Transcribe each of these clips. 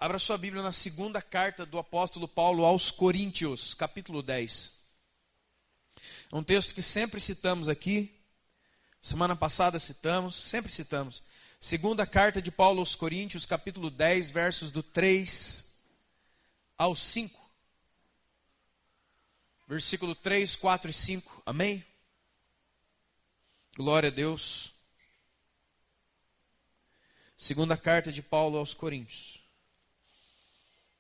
Abra sua Bíblia na segunda carta do apóstolo Paulo aos Coríntios, capítulo 10. É um texto que sempre citamos aqui, semana passada citamos, sempre citamos. Segunda carta de Paulo aos Coríntios, capítulo 10, versos do 3 ao 5. Versículo 3, 4 e 5. Amém? Glória a Deus. Segunda carta de Paulo aos Coríntios,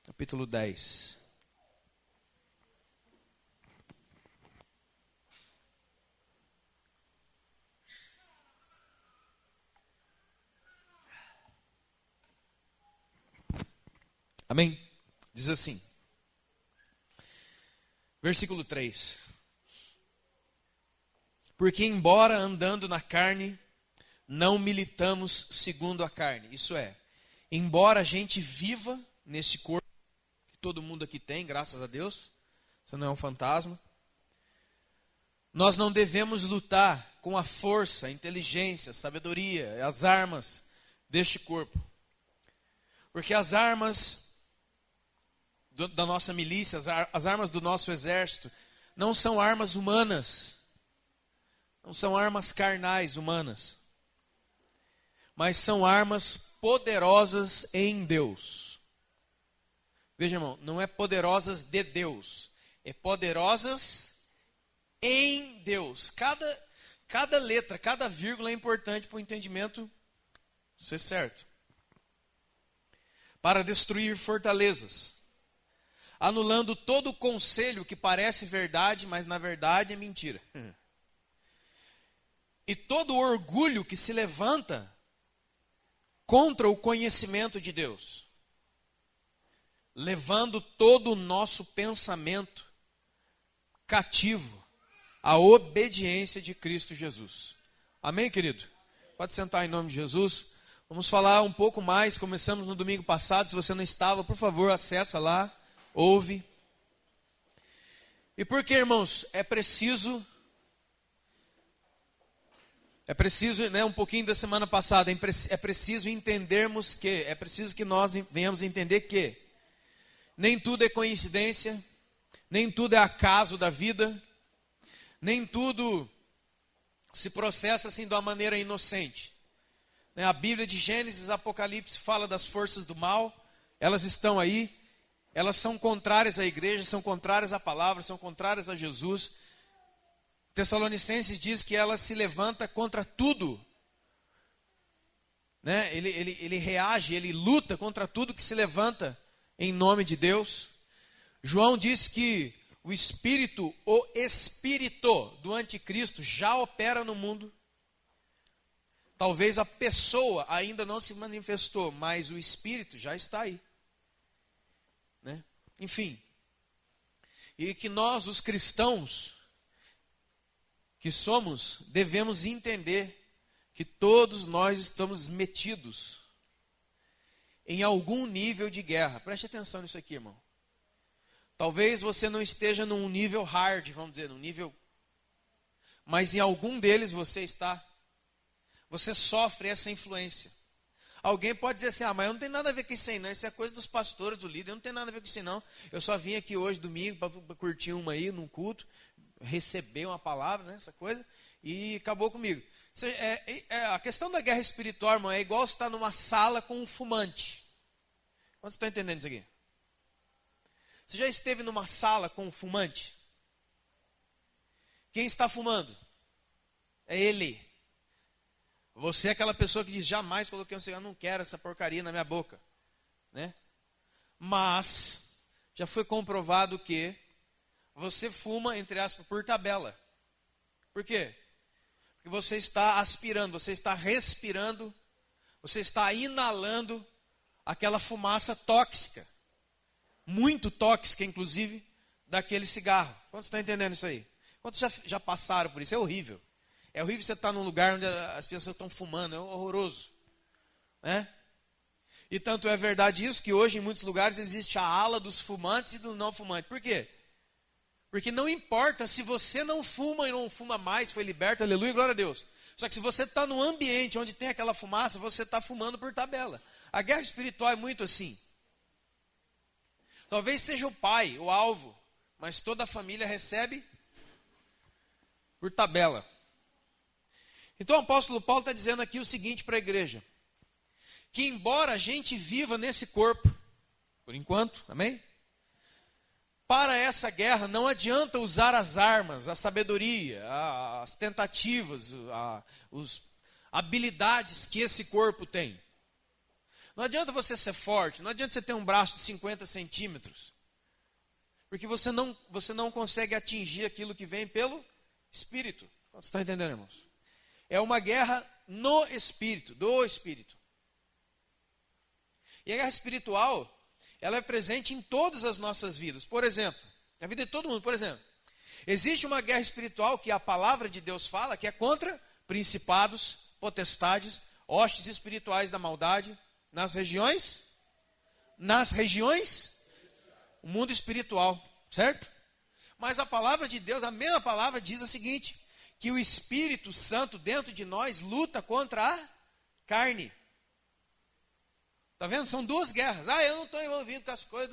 capítulo 10. Amém? Diz assim, versículo 3. Porque embora andando na carne, não militamos segundo a carne. Isso é, embora a gente viva nesse corpo, que todo mundo aqui tem, graças a Deus, isso não é um fantasma, nós não devemos lutar com a força, a inteligência, a sabedoria, as armas deste corpo. Porque as armas da nossa milícia, as armas do nosso exército, não são armas humanas, não são armas carnais humanas, mas são armas poderosas em Deus. Veja, irmão, não é poderosas de Deus, é poderosas em Deus. Cada letra, cada vírgula é importante para o entendimento ser certo. Para destruir fortalezas, anulando todo o conselho que parece verdade, mas na verdade é mentira. E todo o orgulho que se levanta contra o conhecimento de Deus, levando todo o nosso pensamento cativo à obediência de Cristo Jesus. Amém, querido? Pode sentar em nome de Jesus. Vamos falar um pouco mais, começamos no domingo passado. Se você não estava, por favor, acessa lá, ouve. E por que, irmãos, é preciso, né, um pouquinho da semana passada, é preciso entendermos que, é preciso que nós venhamos entender que nem tudo é coincidência, nem tudo é acaso da vida, nem tudo se processa assim de uma maneira inocente. A Bíblia de Gênesis e Apocalipse fala das forças do mal, elas estão aí, elas são contrárias à igreja, são contrárias à palavra, são contrárias a Jesus. Tessalonicenses diz que ela se levanta contra tudo, né? Ele reage, ele luta contra tudo que se levanta em nome de Deus. João diz que o espírito do anticristo já opera no mundo. Talvez a pessoa ainda não se manifestou, mas o espírito já está aí, né? Enfim, e que nós, os cristãos que somos, devemos entender que todos nós estamos metidos em algum nível de guerra. Preste atenção nisso aqui, irmão. Talvez você não esteja num nível hard, vamos dizer, num nível, mas em algum deles você está. Você sofre essa influência. Alguém pode dizer assim, mas eu não tenho nada a ver com isso aí não, isso é coisa dos pastores, do líder, eu não tenho nada a ver com isso aí não. Eu só vim aqui hoje, domingo, para curtir uma aí, num culto, receber uma palavra, né, essa coisa, e acabou comigo. A questão da guerra espiritual, irmão, é igual você estar numa sala com um fumante. Quantos estão entendendo isso aqui? Você já esteve numa sala com um fumante? Quem está fumando? É ele. Você é aquela pessoa que diz, jamais coloquei um cigarro, não quero essa porcaria na minha boca, né? Mas já foi comprovado que você fuma, entre aspas, por tabela. Por quê? Porque você está aspirando, você está respirando, você está inalando aquela fumaça tóxica, muito tóxica, inclusive, daquele cigarro. Quantos estão entendendo isso aí? Quantos já passaram por isso? É horrível. É horrível você estar num lugar onde as pessoas estão fumando, é horroroso, né? E tanto é verdade isso que hoje em muitos lugares existe a ala dos fumantes e dos não fumantes. Por quê? Porque não importa se você não fuma e não fuma mais, foi liberto, aleluia, glória a Deus. Só que se você está num ambiente onde tem aquela fumaça, você está fumando por tabela. A guerra espiritual é muito assim. Talvez seja o pai o alvo, mas toda a família recebe por tabela. Então o apóstolo Paulo está dizendo aqui o seguinte para a igreja: que embora a gente viva nesse corpo, por enquanto, amém? Para essa guerra não adianta usar as armas, a sabedoria, as tentativas, as habilidades que esse corpo tem. Não adianta você ser forte, não adianta você ter um braço de 50 centímetros, porque você não consegue atingir aquilo que vem pelo Espírito. Vocês estão entendendo, irmãos? É uma guerra no Espírito, do Espírito. E a guerra espiritual, ela é presente em todas as nossas vidas. Por exemplo, na vida de todo mundo, por exemplo, existe uma guerra espiritual que a palavra de Deus fala, que é contra principados, potestades, hostes espirituais da maldade, nas regiões, o mundo espiritual, certo? Mas a palavra de Deus, a mesma palavra diz o seguinte, que o Espírito Santo dentro de nós luta contra a carne. Está vendo? São duas guerras. Eu não estou envolvido com as coisas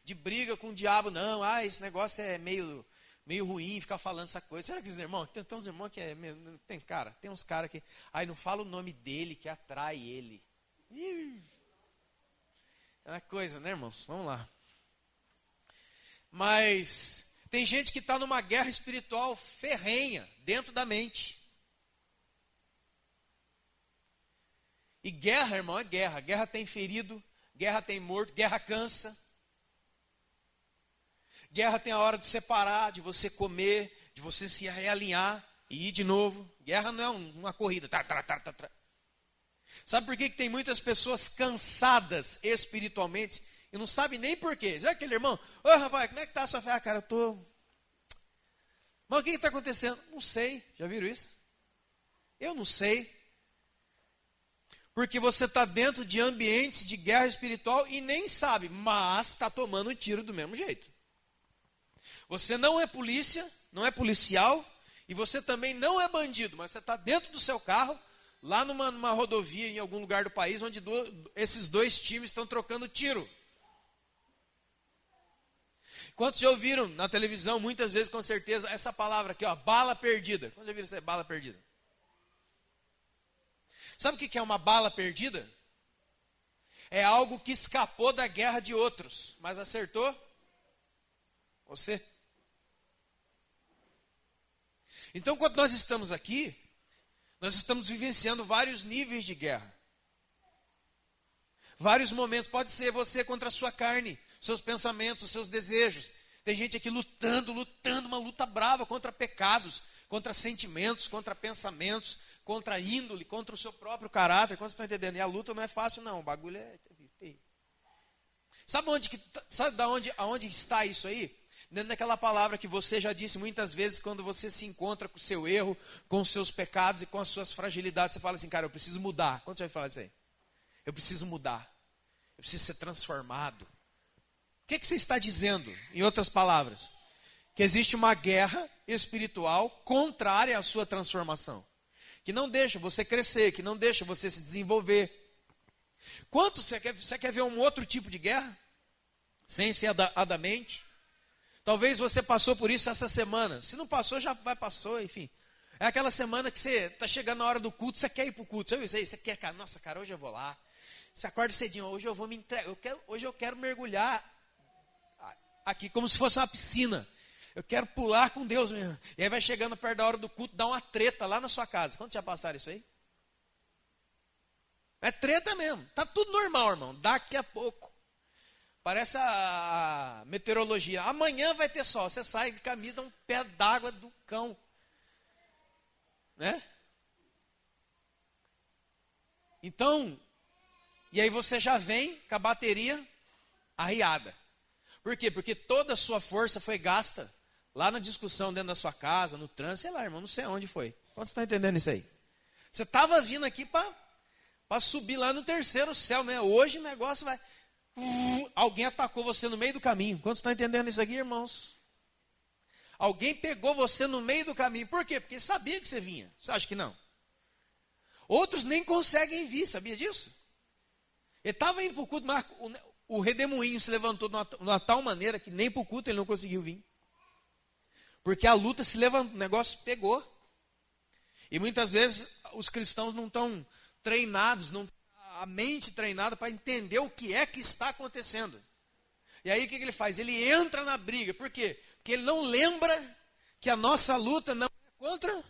de briga com o diabo, não. Esse negócio é meio ruim ficar falando essa coisa. Será que os irmãos, tem uns irmãos que tem uns caras que, não fala o nome dele que atrai ele. É uma coisa, né, irmãos? Vamos lá. Mas tem gente que está numa guerra espiritual ferrenha dentro da mente. E guerra, irmão, é guerra. Guerra tem ferido, guerra tem morto, guerra cansa. Guerra tem a hora de separar, de você comer, de você se realinhar e ir de novo. Guerra não é uma corrida. Sabe por que tem muitas pessoas cansadas espiritualmente e não sabem nem por quê? Sabe aquele irmão? Ô rapaz, como é que está a sua fé? Cara, eu estou... Mas o que está acontecendo? Não sei. Já viram isso? Eu não sei. Porque você está dentro de ambientes de guerra espiritual e nem sabe, mas está tomando um tiro do mesmo jeito. Você não é polícia, não é policial, e você também não é bandido, mas você está dentro do seu carro, lá numa rodovia em algum lugar do país, onde esses dois times estão trocando tiro. Quantos já ouviram na televisão, muitas vezes com certeza, essa palavra aqui, bala perdida? Quantos já viram essa bala perdida? Sabe o que é uma bala perdida? É algo que escapou da guerra de outros, mas acertou você. Então, quando nós estamos aqui, nós estamos vivenciando vários níveis de guerra. Vários momentos. Pode ser você contra a sua carne, seus pensamentos, os seus desejos. Tem gente aqui lutando, uma luta brava contra pecados, contra sentimentos, contra pensamentos, contra a índole, contra o seu próprio caráter. Quando vocês estão entendendo? E a luta não é fácil, não. O bagulho é terrível. Sabe aonde está isso aí? Dentro daquela palavra que você já disse muitas vezes, quando você se encontra com o seu erro, com os seus pecados e com as suas fragilidades, você fala assim, cara, eu preciso mudar. Quando você vai falar isso aí? Eu preciso mudar. Eu preciso ser transformado. O que você está dizendo, em outras palavras? Que existe uma guerra espiritual contrária à sua transformação. Que não deixa você crescer, que não deixa você se desenvolver. Quanto você quer ver um outro tipo de guerra? Sem ser a da mente? Talvez você passou por isso essa semana. Se não passou, já passou, enfim. É aquela semana que você está chegando na hora do culto, você quer ir para o culto. Sabe isso aí? Você quer, cara, nossa, cara, hoje eu vou lá. Você acorda cedinho, hoje eu vou me entregar. Hoje eu quero mergulhar aqui como se fosse uma piscina. Eu quero pular com Deus mesmo. E aí vai chegando perto da hora do culto, dá uma treta lá na sua casa. Quantos já passaram isso aí? É treta mesmo. Tá tudo normal, irmão. Daqui a pouco. Parece a meteorologia. Amanhã vai ter sol. Você sai de camisa, dá um pé d'água do cão. Né? Então, e aí você já vem com a bateria arriada. Por quê? Porque toda a sua força foi gasta lá na discussão dentro da sua casa, no trânsito, sei lá, irmão, não sei onde foi. Quantos estão entendendo isso aí? Você estava vindo aqui para subir lá no terceiro céu, né? Hoje o negócio vai... alguém atacou você no meio do caminho. Quantos estão entendendo isso aqui, irmãos? Alguém pegou você no meio do caminho. Por quê? Porque sabia que você vinha. Você acha que não? Outros nem conseguem vir, sabia disso? Ele estava indo para o culto, mas o redemoinho se levantou de uma tal maneira que nem para o culto ele não conseguiu vir. Porque a luta se levantou, o negócio pegou. E muitas vezes os cristãos não estão treinados, não a mente treinada para entender o que é que está acontecendo. E aí o que ele faz? Ele entra na briga. Por quê? Porque ele não lembra que a nossa luta não é contra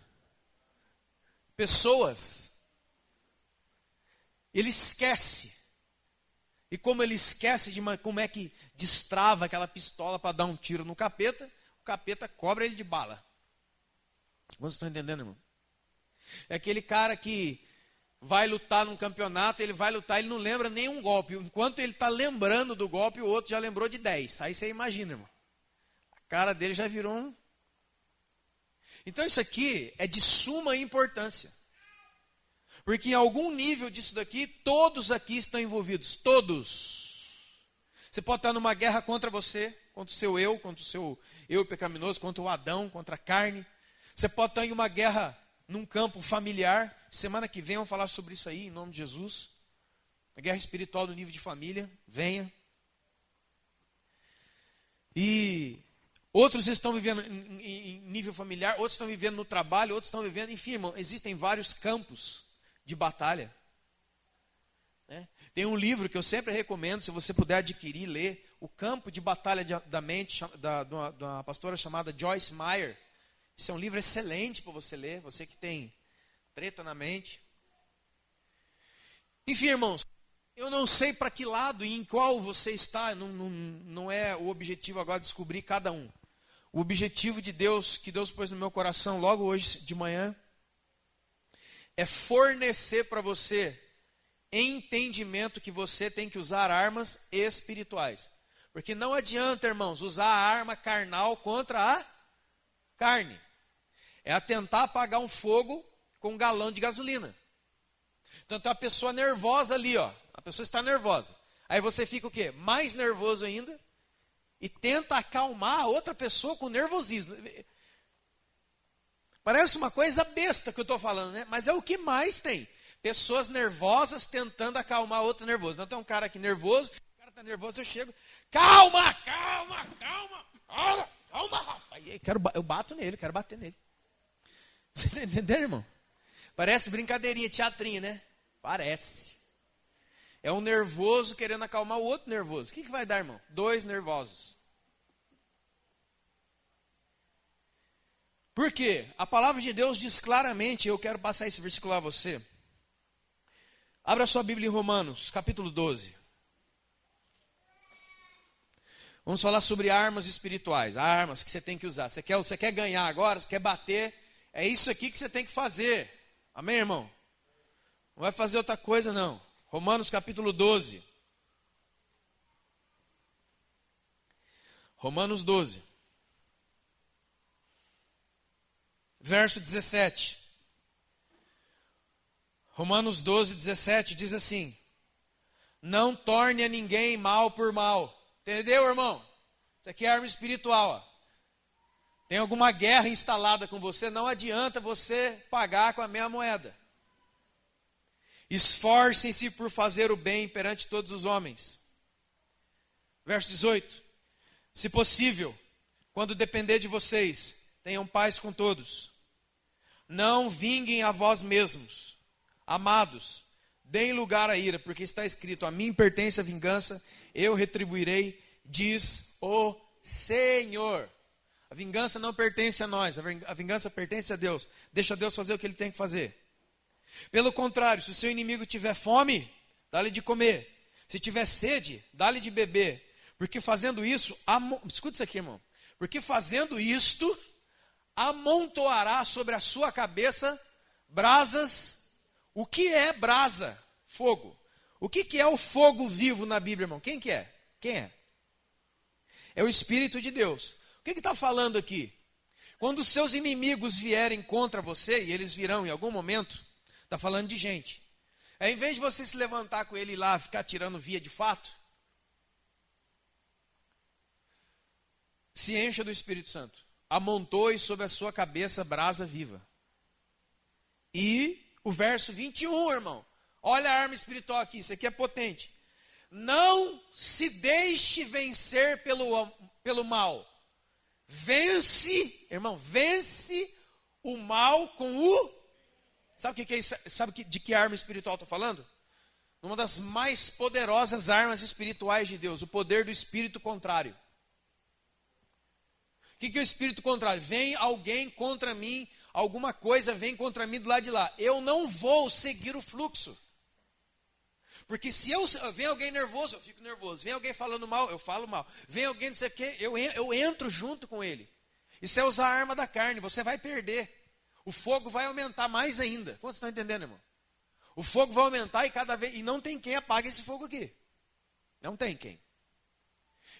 pessoas. Ele esquece. E como ele esquece como é que destrava aquela pistola para dar um tiro no capeta, o capeta cobra ele de bala. Vocês estão entendendo, irmão? É aquele cara que vai lutar num campeonato, ele vai lutar, ele não lembra nenhum golpe. Enquanto ele está lembrando do golpe, o outro já lembrou de 10. Aí você imagina, irmão. A cara dele já virou um... Então isso aqui é de suma importância. Porque em algum nível disso daqui, todos aqui estão envolvidos. Todos. Você pode estar numa guerra contra você, contra o seu eu, contra o seu eu pecaminoso, contra o Adão, contra a carne. Você pode estar em uma guerra num campo familiar. Semana que vem vamos falar sobre isso aí, em nome de Jesus. A guerra espiritual do nível de família, venha. E outros estão vivendo em nível familiar, outros estão vivendo no trabalho, outros estão vivendo... Enfim, irmão, existem vários campos de batalha. Tem um livro que eu sempre recomendo, se você puder adquirir, ler, O Campo de Batalha da Mente, de uma pastora chamada Joyce Meyer. Esse é um livro excelente para você ler, você que tem treta na mente. Enfim, irmãos, eu não sei para que lado e em qual você está, não é o objetivo agora descobrir cada um. O objetivo de Deus, que Deus pôs no meu coração logo hoje de manhã, é fornecer para você entendimento que você tem que usar armas espirituais. Porque não adianta, irmãos, usar a arma carnal contra a carne. É tentar apagar um fogo com um galão de gasolina. Então tem uma pessoa nervosa ali, ó. A pessoa está nervosa. Aí você fica o quê? Mais nervoso ainda. E tenta acalmar a outra pessoa com nervosismo. Parece uma coisa besta que eu estou falando, né? Mas é o que mais tem. Pessoas nervosas tentando acalmar outro nervoso. Então tem um cara aqui nervoso, o cara está nervoso, eu chego, calma, rapaz. Eu bato nele, quero bater nele. Você está entendendo, irmão? Parece brincadeirinha, teatrinho, né? Parece. É um nervoso querendo acalmar o outro nervoso. O que vai dar, irmão? 2 nervosos. Por quê? A palavra de Deus diz claramente, eu quero passar esse versículo a você. Abra sua Bíblia em Romanos, capítulo 12. Vamos falar sobre armas espirituais, armas que você tem que usar. Você quer ganhar agora, você quer bater, é isso aqui que você tem que fazer. Amém, irmão? Não vai fazer outra coisa, não. Romanos capítulo 12. Romanos 12. Verso 17. Romanos 12, 17 diz assim: não torne a ninguém mal por mal. Entendeu, irmão? Isso aqui é arma espiritual. Ó. Tem alguma guerra instalada com você, não adianta você pagar com a mesma moeda. Esforcem-se por fazer o bem perante todos os homens. Verso 18. Se possível, quando depender de vocês, tenham paz com todos. Não vinguem a vós mesmos. Amados, deem lugar à ira, porque está escrito: a mim pertence a vingança, eu retribuirei, diz o Senhor. A vingança não pertence a nós, a vingança pertence a Deus. Deixa Deus fazer o que Ele tem que fazer. Pelo contrário, se o seu inimigo tiver fome, dá-lhe de comer. Se tiver sede, dá-lhe de beber. Porque fazendo isso, escuta isso aqui, irmão. Porque fazendo isto, amontoará sobre a sua cabeça brasas. O que é brasa? Fogo. O que é o fogo vivo na Bíblia, irmão? Quem que é? Quem é? É o Espírito de Deus. O que está falando aqui? Quando os seus inimigos vierem contra você, e eles virão em algum momento, está falando de gente. Ao invés de você se levantar com ele lá, ficar tirando via de fato, se encha do Espírito Santo. Amontoe sobre a sua cabeça brasa viva. E o verso 21, irmão. Olha a arma espiritual aqui, isso aqui é potente. Não se deixe vencer pelo mal. Vence, irmão, vence o mal com o... Sabe o que é isso? Sabe de que arma espiritual estou falando? Uma das mais poderosas armas espirituais de Deus, o poder do espírito contrário. O que é o espírito contrário? Vem alguém contra mim, alguma coisa vem contra mim do lado de lá. Eu não vou seguir o fluxo. Porque se vem alguém nervoso, eu fico nervoso. Vem alguém falando mal, eu falo mal. Vem alguém não sei o quê, eu entro junto com ele. Isso é usar a arma da carne, você vai perder. O fogo vai aumentar mais ainda. Quantos estão entendendo, irmão? O fogo vai aumentar e não tem quem apague esse fogo aqui. Não tem quem.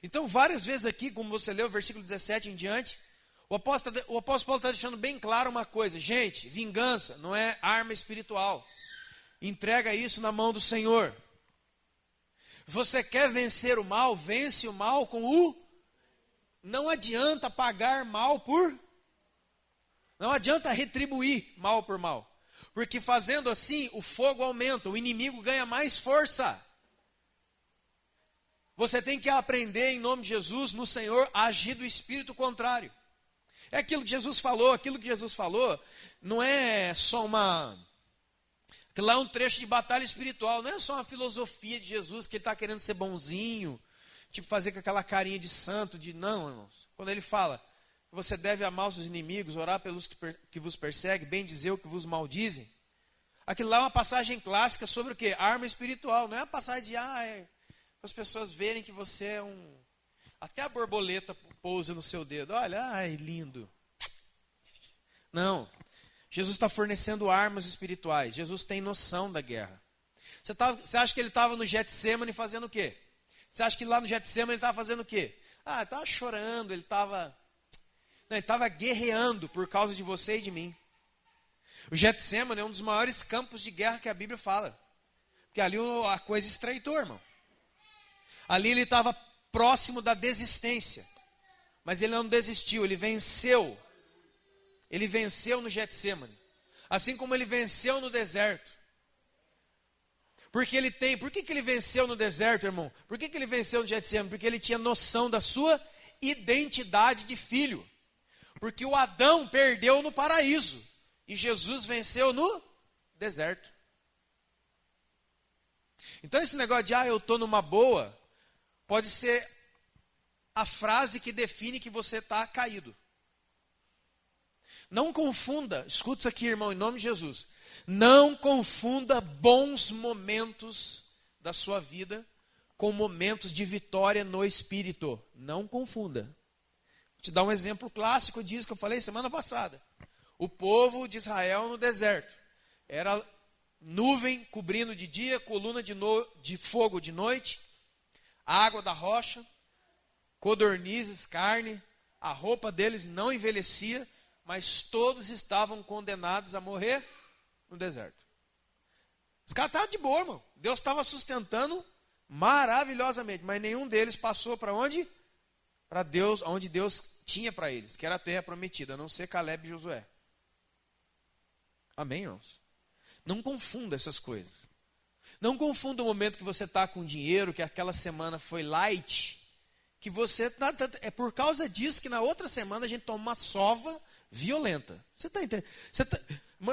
Então, várias vezes aqui, como você leu, versículo 17 em diante, o apóstolo Paulo está deixando bem claro uma coisa. Gente, vingança não é arma espiritual. Entrega isso na mão do Senhor. Você quer vencer o mal? Vence o mal com o... Não adianta pagar mal por... Não adianta retribuir mal por mal. Porque fazendo assim, o fogo aumenta, o inimigo ganha mais força. Você tem que aprender, em nome de Jesus, no Senhor, a agir do espírito contrário. É aquilo que Jesus falou, não é só aquilo lá é um trecho de batalha espiritual, não é só uma filosofia de Jesus, que ele está querendo ser bonzinho, tipo fazer com aquela carinha de santo, não, irmãos. Quando ele fala, você deve amar os seus inimigos, orar pelos que vos perseguem, bem dizer o que vos maldizem. Aquilo lá é uma passagem clássica sobre o quê? Arma espiritual, não é uma passagem de, as pessoas verem que você é até a borboleta pousa no seu dedo. Olha, ai, lindo. Não. Jesus está fornecendo armas espirituais. Jesus tem noção da guerra. Você acha que ele estava no Getsemane fazendo o quê? Você acha que lá no Getsemane ele estava fazendo o quê? Ele estava chorando, ele estava guerreando por causa de você e de mim. O Getsemane é um dos maiores campos de guerra que a Bíblia fala. Porque ali a coisa estreitou, irmão. Ali ele estava próximo da desistência. Mas ele não desistiu, ele venceu. Ele venceu no Getsemane. Assim como ele venceu no deserto. Por que ele venceu no deserto, irmão? Por que ele venceu no Getsemane? Porque ele tinha noção da sua identidade de filho. Porque o Adão perdeu no paraíso. E Jesus venceu no deserto. Então esse negócio de, eu estou numa boa, pode ser a frase que define que você está caído. Não confunda, escuta isso aqui, irmão, em nome de Jesus. Não confunda bons momentos da sua vida com momentos de vitória no Espírito. Não confunda. Vou te dar um exemplo clássico disso que eu falei semana passada. O povo de Israel no deserto. Era nuvem cobrindo de dia, coluna de fogo de noite, água da rocha, codornizes, carne. A roupa deles não envelhecia, mas todos estavam condenados a morrer no deserto. Os caras estavam de boa, irmão. Deus estava sustentando maravilhosamente, mas nenhum deles passou para onde? Para Deus, onde Deus tinha para eles, que era a terra prometida, a não ser Caleb e Josué. Amém, irmãos? Não confunda essas coisas. Não confunda o momento que você está com dinheiro, que aquela semana foi light, que você... É por causa disso que na outra semana a gente toma uma sova violenta. Você está entendendo?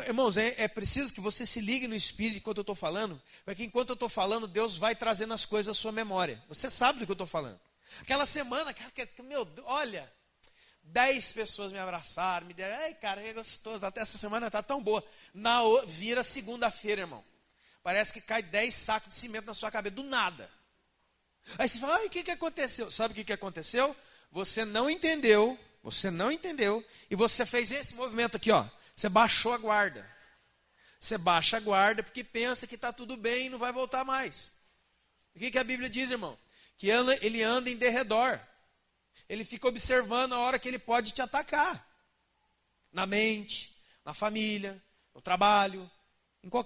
Irmãos, é preciso que você se ligue no Espírito enquanto eu estou falando, porque enquanto eu estou falando, Deus vai trazendo as coisas à sua memória. Você sabe do que eu estou falando. Aquela semana, cara, meu Deus, olha, 10 pessoas me abraçaram, me deram, ai, cara, é gostoso, até essa semana está tão boa. Vira segunda-feira, irmão. Parece que cai 10 sacos de cimento na sua cabeça, do nada. Aí você fala, o que aconteceu? Sabe o que aconteceu? Você não entendeu, e você fez esse movimento aqui, ó. Você baixou a guarda. Você baixa a guarda porque pensa que está tudo bem e não vai voltar mais. O que a Bíblia diz, irmão? Que ele anda em derredor. Ele fica observando a hora que ele pode te atacar. Na mente, na família, no trabalho,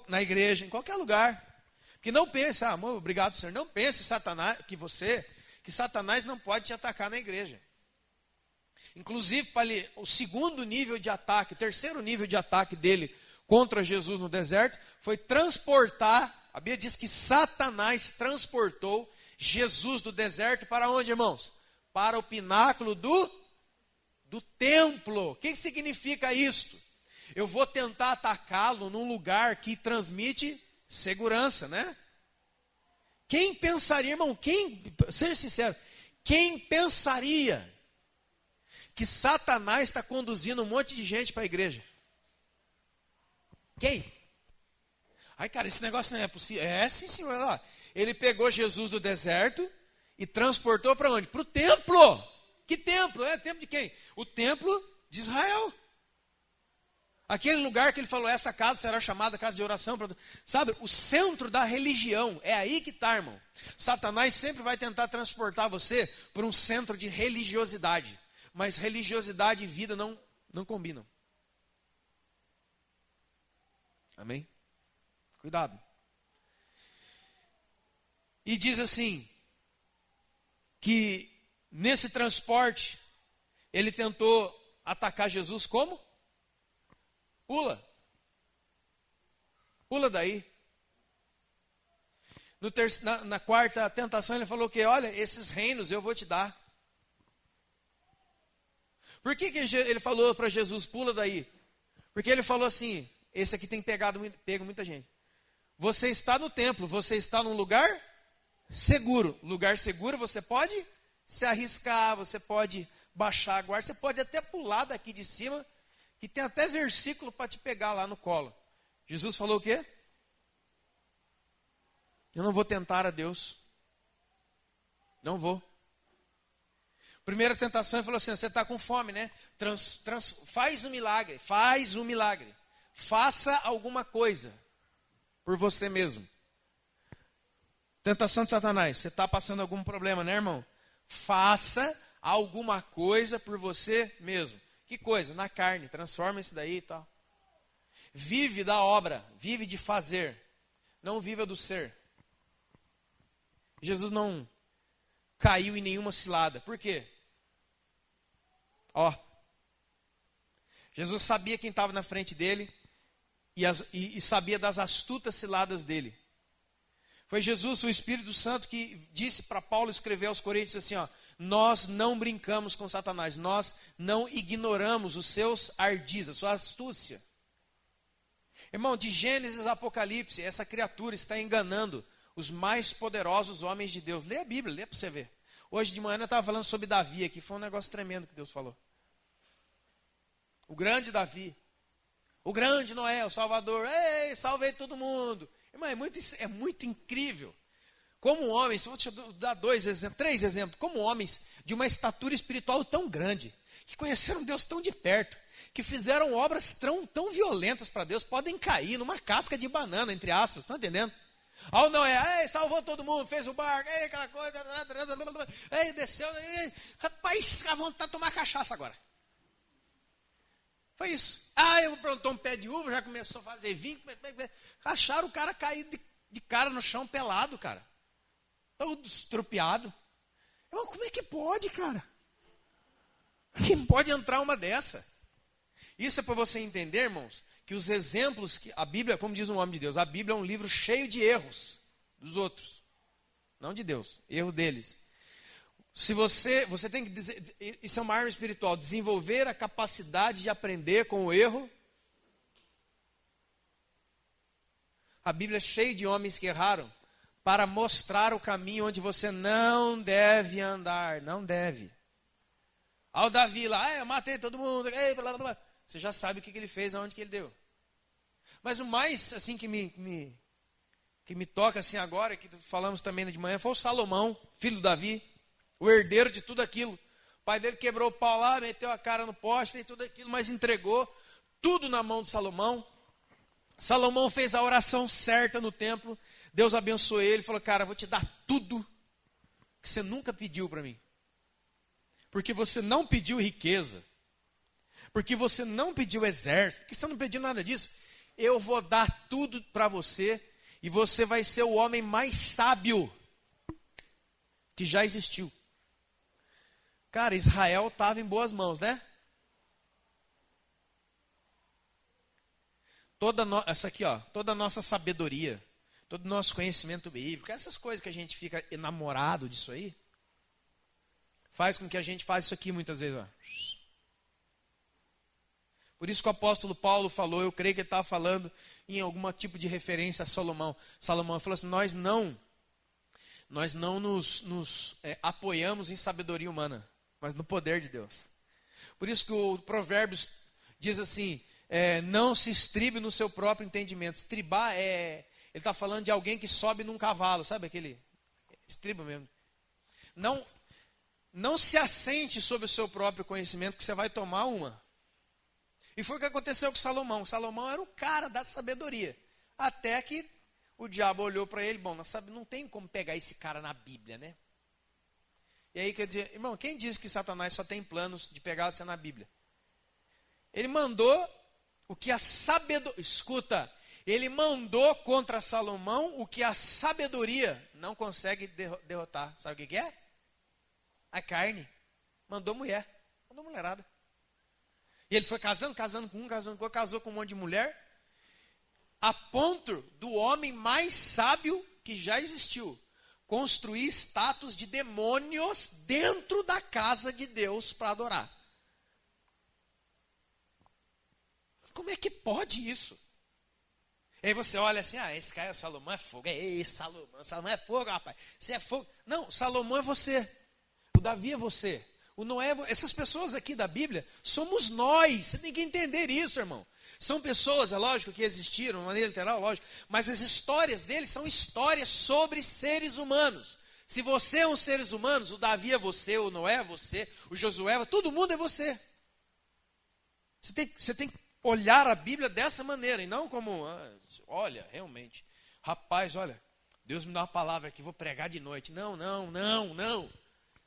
na igreja, em qualquer lugar. Porque não pense, amor, obrigado, Senhor. Não pense, Satanás, que Satanás não pode te atacar na igreja. Inclusive, o segundo nível de ataque, o terceiro nível de ataque dele contra Jesus no deserto, foi transportar, a Bíblia diz que Satanás transportou Jesus do deserto para onde, irmãos? Para o pináculo do templo. O que significa isto? Eu vou tentar atacá-lo num lugar que transmite segurança, né? Quem pensaria, irmão, seja sincero, quem pensaria que Satanás está conduzindo um monte de gente para a igreja? Quem? Ai, cara, esse negócio não é possível. É, sim, senhor. Olha lá. Ele pegou Jesus do deserto e transportou para onde? Para o templo. Que templo? É templo de quem? O templo de Israel. Aquele lugar que ele falou, essa casa será chamada casa de oração. Sabe, o centro da religião. É aí que está, irmão. Satanás sempre vai tentar transportar você para um centro de religiosidade. Mas religiosidade e vida não combinam. Amém? Cuidado. E diz assim, que nesse transporte, ele tentou atacar Jesus como? Pula. Pula daí. Na quarta tentação, ele falou que, olha, esses reinos eu vou te dar. Por que ele falou para Jesus, pula daí? Porque ele falou assim, esse aqui tem pego muita gente. Você está no templo, você está num lugar seguro. Lugar seguro, você pode se arriscar, você pode baixar a guarda, você pode até pular daqui de cima, que tem até versículo para te pegar lá no colo. Jesus falou o quê? Eu não vou tentar a Deus. Não vou. Primeira tentação, ele falou assim, você está com fome, né? Faz um milagre, faz um milagre. Faça alguma coisa por você mesmo. Tentação de Satanás, você está passando algum problema, né, irmão? Faça alguma coisa por você mesmo. Que coisa? Na carne, transforma isso daí e tal. Vive da obra, vive de fazer, não viva do ser. Jesus não caiu em nenhuma cilada. Por quê? Jesus sabia quem estava na frente dele e sabia das astutas ciladas dele. Foi Jesus, o Espírito Santo, que disse para Paulo escrever aos Coríntios assim, nós não brincamos com Satanás, nós não ignoramos os seus ardis, a sua astúcia. Irmão, de Gênesis a Apocalipse, essa criatura está enganando os mais poderosos homens de Deus. Lê a Bíblia, lê para você ver. Hoje de manhã eu estava falando sobre Davi aqui, foi um negócio tremendo que Deus falou. O grande Davi, o grande Noé, o Salvador, ei, salvei todo mundo. Irmão, é muito incrível. Como homens, vou te dar 3 exemplos, como homens de uma estatura espiritual tão grande, que conheceram Deus tão de perto, que fizeram obras tão violentas para Deus, podem cair numa casca de banana, entre aspas, estão entendendo? Ao Noé, salvou todo mundo, fez o barco, aquela coisa, desceu, rapaz, a vontade de tomar cachaça agora. Foi isso. Eu plantou um pé de uva, já começou a fazer vinho, acharam o cara cair de cara no chão pelado, cara. Todo estrupiado. Irmão, como é que pode, cara? Quem pode entrar uma dessa? Isso é para você entender, irmãos, que os exemplos que a Bíblia, como diz um homem de Deus, a Bíblia é um livro cheio de erros dos outros, não de Deus, erro deles. Se você tem que dizer, isso é uma arma espiritual, desenvolver a capacidade de aprender com o erro. A Bíblia é cheia de homens que erraram para mostrar o caminho onde você não deve andar, não deve. Ao Davi lá, eu matei todo mundo, blá, blá, blá. Você já sabe o que ele fez, aonde que ele deu. Mas o mais assim que me toca assim agora, que falamos também de manhã, foi o Salomão, filho do Davi, o herdeiro de tudo aquilo. O pai dele quebrou o pau lá, meteu a cara no poste, fez tudo aquilo, mas entregou tudo na mão de Salomão. Salomão fez a oração certa no templo. Deus abençoou ele, falou, cara, vou te dar tudo que você nunca pediu para mim. Porque você não pediu riqueza. Porque você não pediu exército. Porque você não pediu nada disso. Eu vou dar tudo para você. E você vai ser o homem mais sábio que já existiu. Cara, Israel estava em boas mãos, né? Toda a nossa sabedoria, todo o nosso conhecimento bíblico, essas coisas que a gente fica enamorado disso aí, faz com que a gente faça isso aqui muitas vezes. Ó. Por isso que o apóstolo Paulo falou, eu creio que ele estava falando em algum tipo de referência a Salomão. Salomão falou assim, nós não nos apoiamos em sabedoria humana, mas no poder de Deus. Por isso que o Provérbios diz assim, não se estribe no seu próprio entendimento. Estribar ele está falando de alguém que sobe num cavalo, sabe aquele estribo mesmo. Não se assente sobre o seu próprio conhecimento que você vai tomar uma. E foi o que aconteceu com Salomão. Salomão era o cara da sabedoria. Até que o diabo olhou para ele, bom, não tem como pegar esse cara na Bíblia, né? E aí, irmão, quem diz que Satanás só tem planos de pegar você na Bíblia? Ele mandou o que a sabedoria... Escuta, ele mandou contra Salomão o que a sabedoria não consegue derrotar. Sabe o que é? A carne. Mandou mulherada. E ele foi casando com um, casou com um monte de mulher, a ponto do homem mais sábio que já existiu construir estátuas de demônios dentro da casa de Deus para adorar. Como é que pode isso? E aí você olha assim, esse cara, Salomão é fogo. Salomão é fogo, rapaz. Você é fogo. Não, Salomão é você. O Davi é você. O Noé, essas pessoas aqui da Bíblia, somos nós. Você tem que entender isso, irmão. São pessoas, é lógico que existiram, de maneira literal, lógico. Mas as histórias deles são histórias sobre seres humanos. Se você é um ser humano, o Davi é você, o Noé é você, o Josué, todo mundo é você. Você tem que olhar a Bíblia dessa maneira, e não como, olha, realmente, rapaz, olha, Deus me dá uma palavra aqui, vou pregar de noite. Não.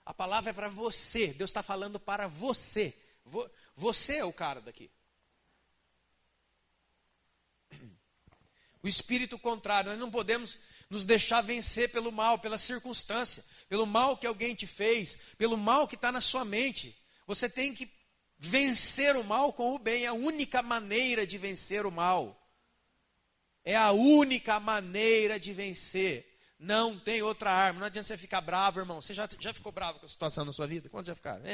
A palavra é para você, Deus está falando para você. Você é o cara daqui. O espírito contrário, nós não podemos nos deixar vencer pelo mal, pela circunstância, pelo mal que alguém te fez, pelo mal que está na sua mente. Você tem que vencer o mal com o bem, é a única maneira de vencer o mal. É a única maneira de vencer. Não tem outra arma. Não adianta você ficar bravo, irmão. Você já ficou bravo com a situação na sua vida? Quantos já ficaram?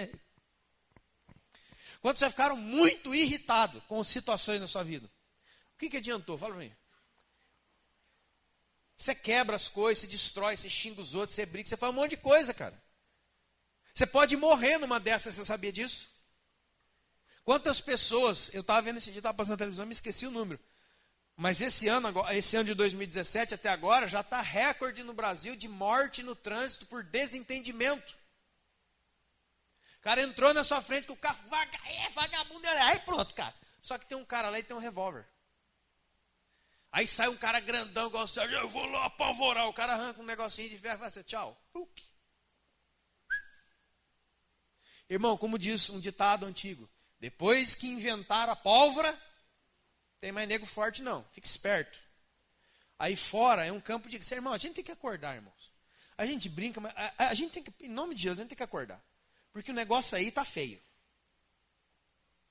Quantos já ficaram muito irritados com situações na sua vida? O que adiantou? Fala para mim. Você quebra as coisas, você destrói, você xinga os outros, você briga, você faz um monte de coisa, cara. Você pode morrer numa dessas, você sabia disso? Quantas pessoas, eu estava vendo esse dia, estava passando na televisão, me esqueci o número. Mas esse ano de 2017 até agora, já está recorde no Brasil de morte no trânsito por desentendimento. O cara entrou na sua frente com o carro, vagabundo, aí pronto, cara. Só que tem um cara lá e tem um revólver. Aí sai um cara grandão, igual o Sérgio, eu vou lá apavorar. O cara arranca um negocinho de ferro e fala assim, tchau. Irmão, como diz um ditado antigo, depois que inventaram a pólvora, tem mais nego forte não, fica esperto. Aí fora é um campo de... Irmão, a gente tem que acordar, irmãos. A gente brinca, mas a gente tem que, em nome de Deus, a gente tem que acordar. Porque o negócio aí está feio.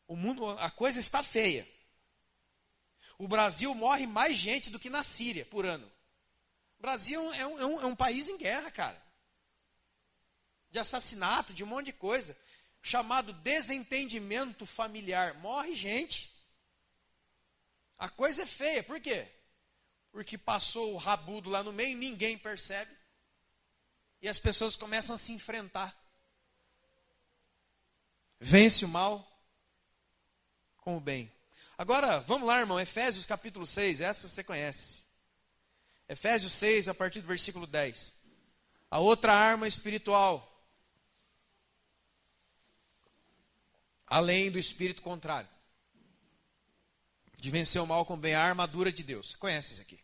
O mundo, a coisa está feia. O Brasil morre mais gente do que na Síria por ano. O Brasil é um país em guerra, cara. De assassinato, de um monte de coisa. Chamado desentendimento familiar. Morre gente. A coisa é feia. Por quê? Porque passou o rabudo lá no meio e ninguém percebe. E as pessoas começam a se enfrentar. Vence o mal com o bem. Agora, vamos lá, irmão, Efésios capítulo 6, essa você conhece. Efésios 6, a partir do versículo 10. A outra arma espiritual, além do espírito contrário, de vencer o mal com o bem, a armadura de Deus. Você conhece isso aqui.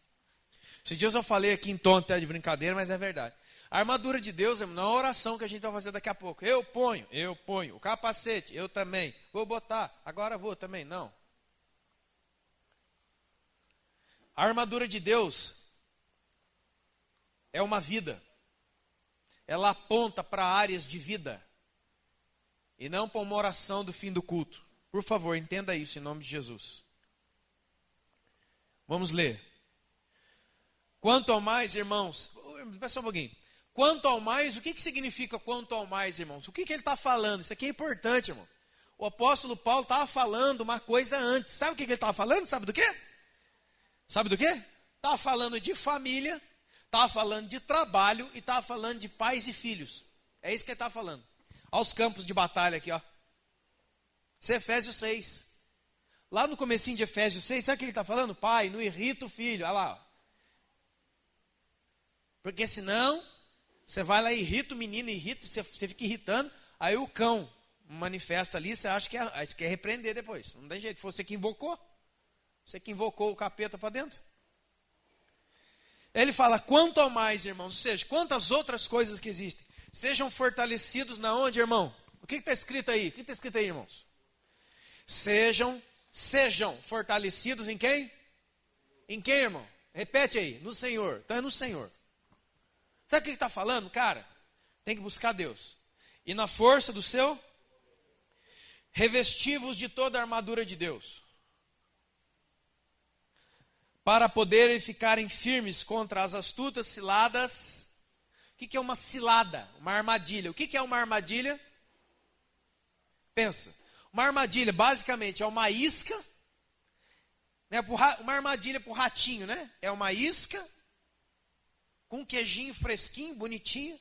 Esses dias eu falei aqui em tom até de brincadeira, mas é verdade. A armadura de Deus, irmão, não é a oração que a gente vai fazer daqui a pouco. Eu ponho. O capacete, eu também. Vou botar, agora vou também. Não. A armadura de Deus é uma vida. Ela aponta para áreas de vida. E não para uma oração do fim do culto. Por favor, entenda isso em nome de Jesus. Vamos ler. Quanto ao mais, irmãos, espera só um pouquinho. Quanto ao mais, o que significa quanto ao mais, irmãos? O que ele está falando? Isso aqui é importante, irmão. O apóstolo Paulo estava falando uma coisa antes. Sabe o que ele estava falando? Sabe do quê? Sabe do quê? Estava falando de família, estava falando de trabalho e estava falando de pais e filhos. É isso que ele está falando. Olha os campos de batalha aqui, ó. Isso é Efésios 6. Lá no comecinho de Efésios 6, sabe o que ele está falando? Pai, não irrita o filho. Olha lá, ó. Porque senão, você vai lá e irrita o menino, você fica irritando, aí o cão manifesta ali, você acha que quer repreender depois. Não tem jeito, foi você que invocou. Você que invocou o capeta para dentro. Ele fala, quanto ao mais, irmãos, ou seja, quantas outras coisas que existem, sejam fortalecidos na onde, irmão? O que está escrito aí? O que está escrito aí, irmãos? Sejam fortalecidos em quem? Em quem, irmão? Repete aí, no Senhor. Então é no Senhor. Sabe o que está falando? Cara, tem que buscar Deus. E na força do seu, revestivos de toda a armadura de Deus. Para poderem ficarem firmes contra as astutas ciladas. O que é uma cilada? Uma armadilha. O que é uma armadilha? Pensa. Uma armadilha, basicamente, é uma isca. Né, uma armadilha para o ratinho, né? É uma isca com um queijinho fresquinho, bonitinho.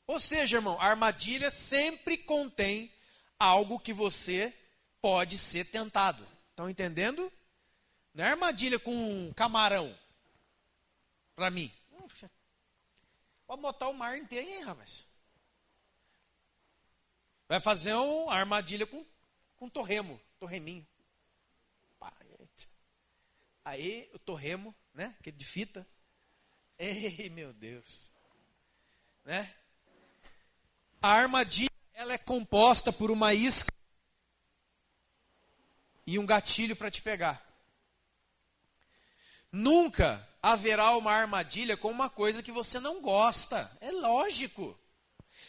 Ou seja, irmão, a armadilha sempre contém algo que você pode ser tentado. Estão entendendo? Não é armadilha com camarão. Para mim. Pode botar o mar inteiro aí, rapaz. Vai fazer uma armadilha com torreminho. Aí o torremo, né? Que é de fita. Ei, meu Deus. Né? A armadilha, ela é composta por uma isca e um gatilho para te pegar. Nunca haverá uma armadilha com uma coisa que você não gosta. É lógico.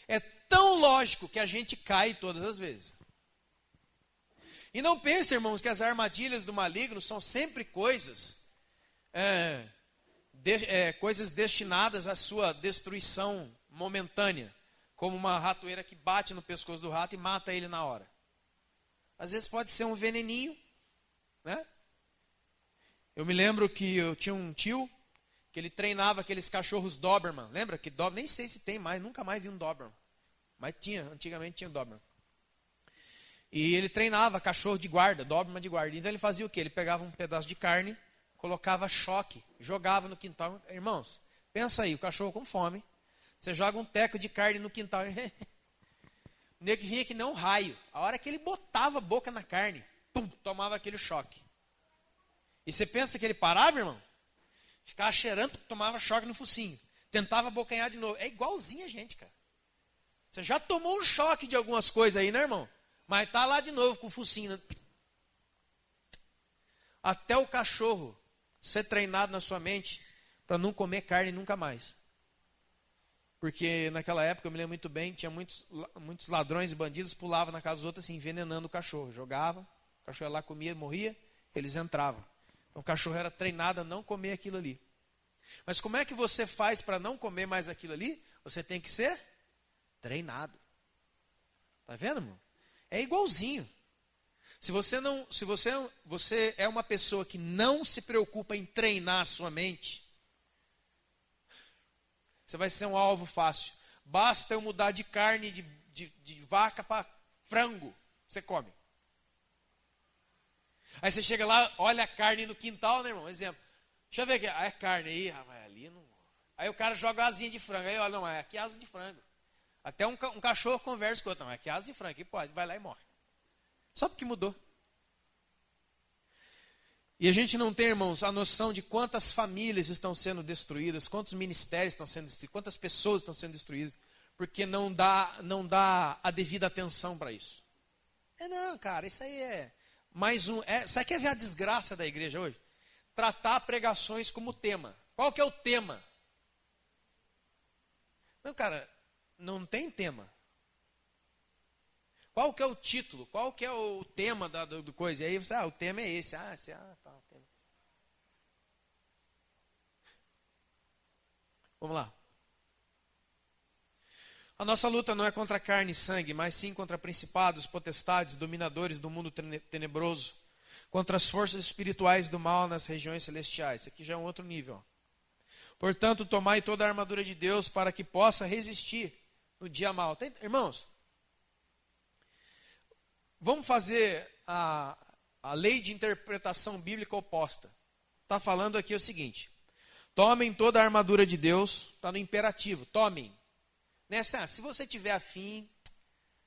É tão lógico que a gente cai todas as vezes. E não pense, irmãos, que as armadilhas do maligno são sempre coisas coisas destinadas à sua destruição momentânea, como uma ratoeira que bate no pescoço do rato e mata ele na hora. Às vezes pode ser um veneninho, né? Eu me lembro que eu tinha um tio que ele treinava aqueles cachorros Doberman. Lembra que Doberman? Nem sei se tem mais, nunca mais vi um Doberman. Mas antigamente tinha Doberman. E ele treinava cachorro de guarda, Doberman de guarda. Então ele fazia o quê? Ele pegava um pedaço de carne, colocava choque, jogava no quintal. Irmãos, pensa aí, o cachorro com fome. Você joga um teco de carne no quintal. O nego vinha que não um raio. A hora que ele botava a boca na carne, pum, tomava aquele choque. E você pensa que ele parava, irmão? Ficava cheirando, tomava choque no focinho. Tentava abocanhar de novo. É igualzinho a gente, cara. Você já tomou um choque de algumas coisas aí, né, irmão? Mas tá lá de novo com o focinho. Né? Até o cachorro ser treinado na sua mente para não comer carne nunca mais. Porque naquela época, eu me lembro muito bem, tinha muitos ladrões e bandidos pulavam na casa dos outros assim, envenenando o cachorro. Jogava, o cachorro ia lá, comia, morria, eles entravam. Então o cachorro era treinado a não comer aquilo ali. Mas como é que você faz para não comer mais aquilo ali? Você tem que ser treinado. Tá vendo, irmão? É igualzinho. Se você é uma pessoa que não se preocupa em treinar a sua mente, você vai ser um alvo fácil. Basta eu mudar de carne de vaca para frango, você come. Aí você chega lá, olha a carne no quintal, né, irmão? Exemplo. Deixa eu ver aqui. Ah, é carne aí, rapaz, ali não. Aí o cara joga uma asinha de frango. Aí, olha, não, aqui é asa de frango. Até um cachorro conversa com o outro. Não, aqui é asa de frango, aqui pode, vai lá e morre. Só porque mudou. E a gente não tem, irmãos, a noção de quantas famílias estão sendo destruídas, quantos ministérios estão sendo destruídos, quantas pessoas estão sendo destruídas, porque não dá a devida atenção para isso. Não, cara, isso aí é mais um... Você quer ver a desgraça da igreja hoje? Tratar pregações como tema. Qual que é o tema? Não, cara, não tem tema. Qual que é o título? Qual que é o tema do coisa? E aí você, o tema é esse. Tá, o tema. Vamos lá. A nossa luta não é contra carne e sangue, mas sim contra principados, potestades, dominadores do mundo tenebroso, contra as forças espirituais do mal nas regiões celestiais. Isso aqui já é um outro nível. Portanto, tomai toda a armadura de Deus para que possa resistir no dia mau. Irmãos, vamos fazer a lei de interpretação bíblica oposta. Está falando aqui o seguinte: tomem toda a armadura de Deus, está no imperativo, tomem. Nessa, se você tiver afim,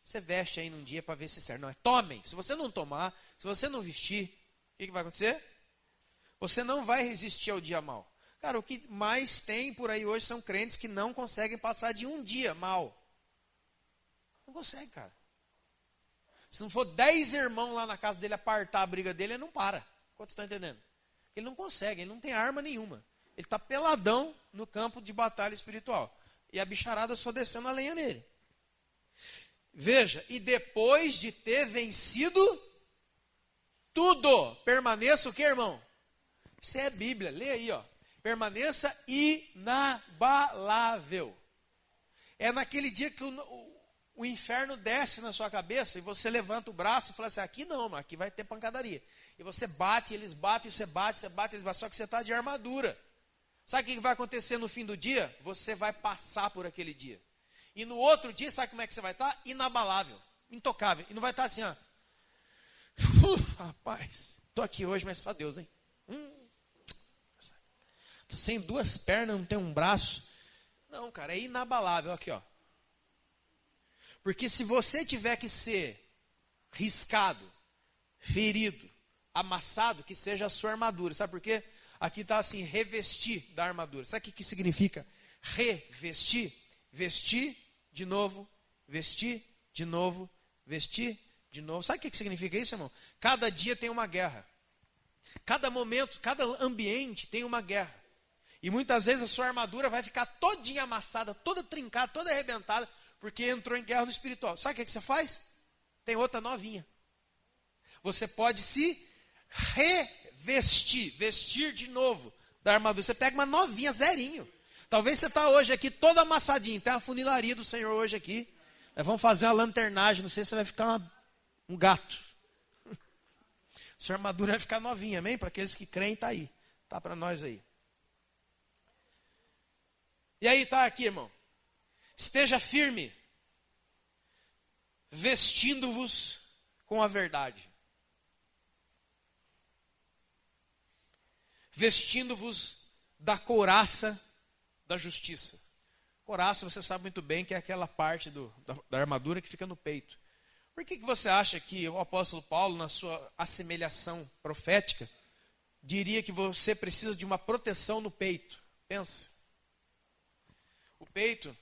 você veste aí num dia para ver se serve. Não, é tomem. Se você não tomar, se você não vestir, o que vai acontecer? Você não vai resistir ao dia mau. Cara, o que mais tem por aí hoje são crentes que não conseguem passar de um dia mal. Não consegue, cara. Se não for 10 irmãos lá na casa dele apartar a briga dele, ele não para. Quantos estão entendendo? Ele não consegue, ele não tem arma nenhuma. Ele está peladão no campo de batalha espiritual. E a bicharada só descendo a lenha nele. Veja, e depois de ter vencido tudo, permaneça o que, irmão? Isso é Bíblia, lê aí, ó. Permaneça inabalável. É naquele dia que o inferno desce na sua cabeça e você levanta o braço e fala assim: aqui não, aqui vai ter pancadaria. E você bate, eles batem, você bate, eles batem, só que você está de armadura. Sabe o que vai acontecer no fim do dia? Você vai passar por aquele dia. E no outro dia, sabe como é que você vai estar? Inabalável, intocável. E não vai estar assim, ó. Rapaz, estou aqui hoje, mas só Deus, hein? Tô sem 2 pernas, não tenho um braço. Não, cara, é inabalável. Aqui, ó. Porque se você tiver que ser riscado, ferido, amassado, que seja a sua armadura. Sabe por quê? Aqui está assim, revestir da armadura. Sabe o que significa revestir? Vestir de novo, vestir de novo, vestir de novo. Sabe o que significa isso, irmão? Cada dia tem uma guerra. Cada momento, cada ambiente tem uma guerra. E muitas vezes a sua armadura vai ficar todinha amassada, toda trincada, toda arrebentada, porque entrou em guerra no espiritual. Sabe o que você faz? Tem outra novinha. Você pode se revestir, vestir de novo da armadura. Você pega uma novinha, zerinho. Talvez você está hoje aqui todo amassadinho. Tem a funilaria do Senhor hoje aqui. Nós vamos fazer uma lanternagem. Não sei se você vai ficar um gato. Sua armadura vai ficar novinha, amém? Para aqueles que creem, está aí. Está para nós aí. E aí está aqui, irmão. Esteja firme, vestindo-vos com a verdade. Vestindo-vos da couraça da justiça. Couraça, você sabe muito bem que é aquela parte da armadura que fica no peito. Por que você acha que o apóstolo Paulo, na sua assemelhação profética, diria que você precisa de uma proteção no peito? Pensa. O peito,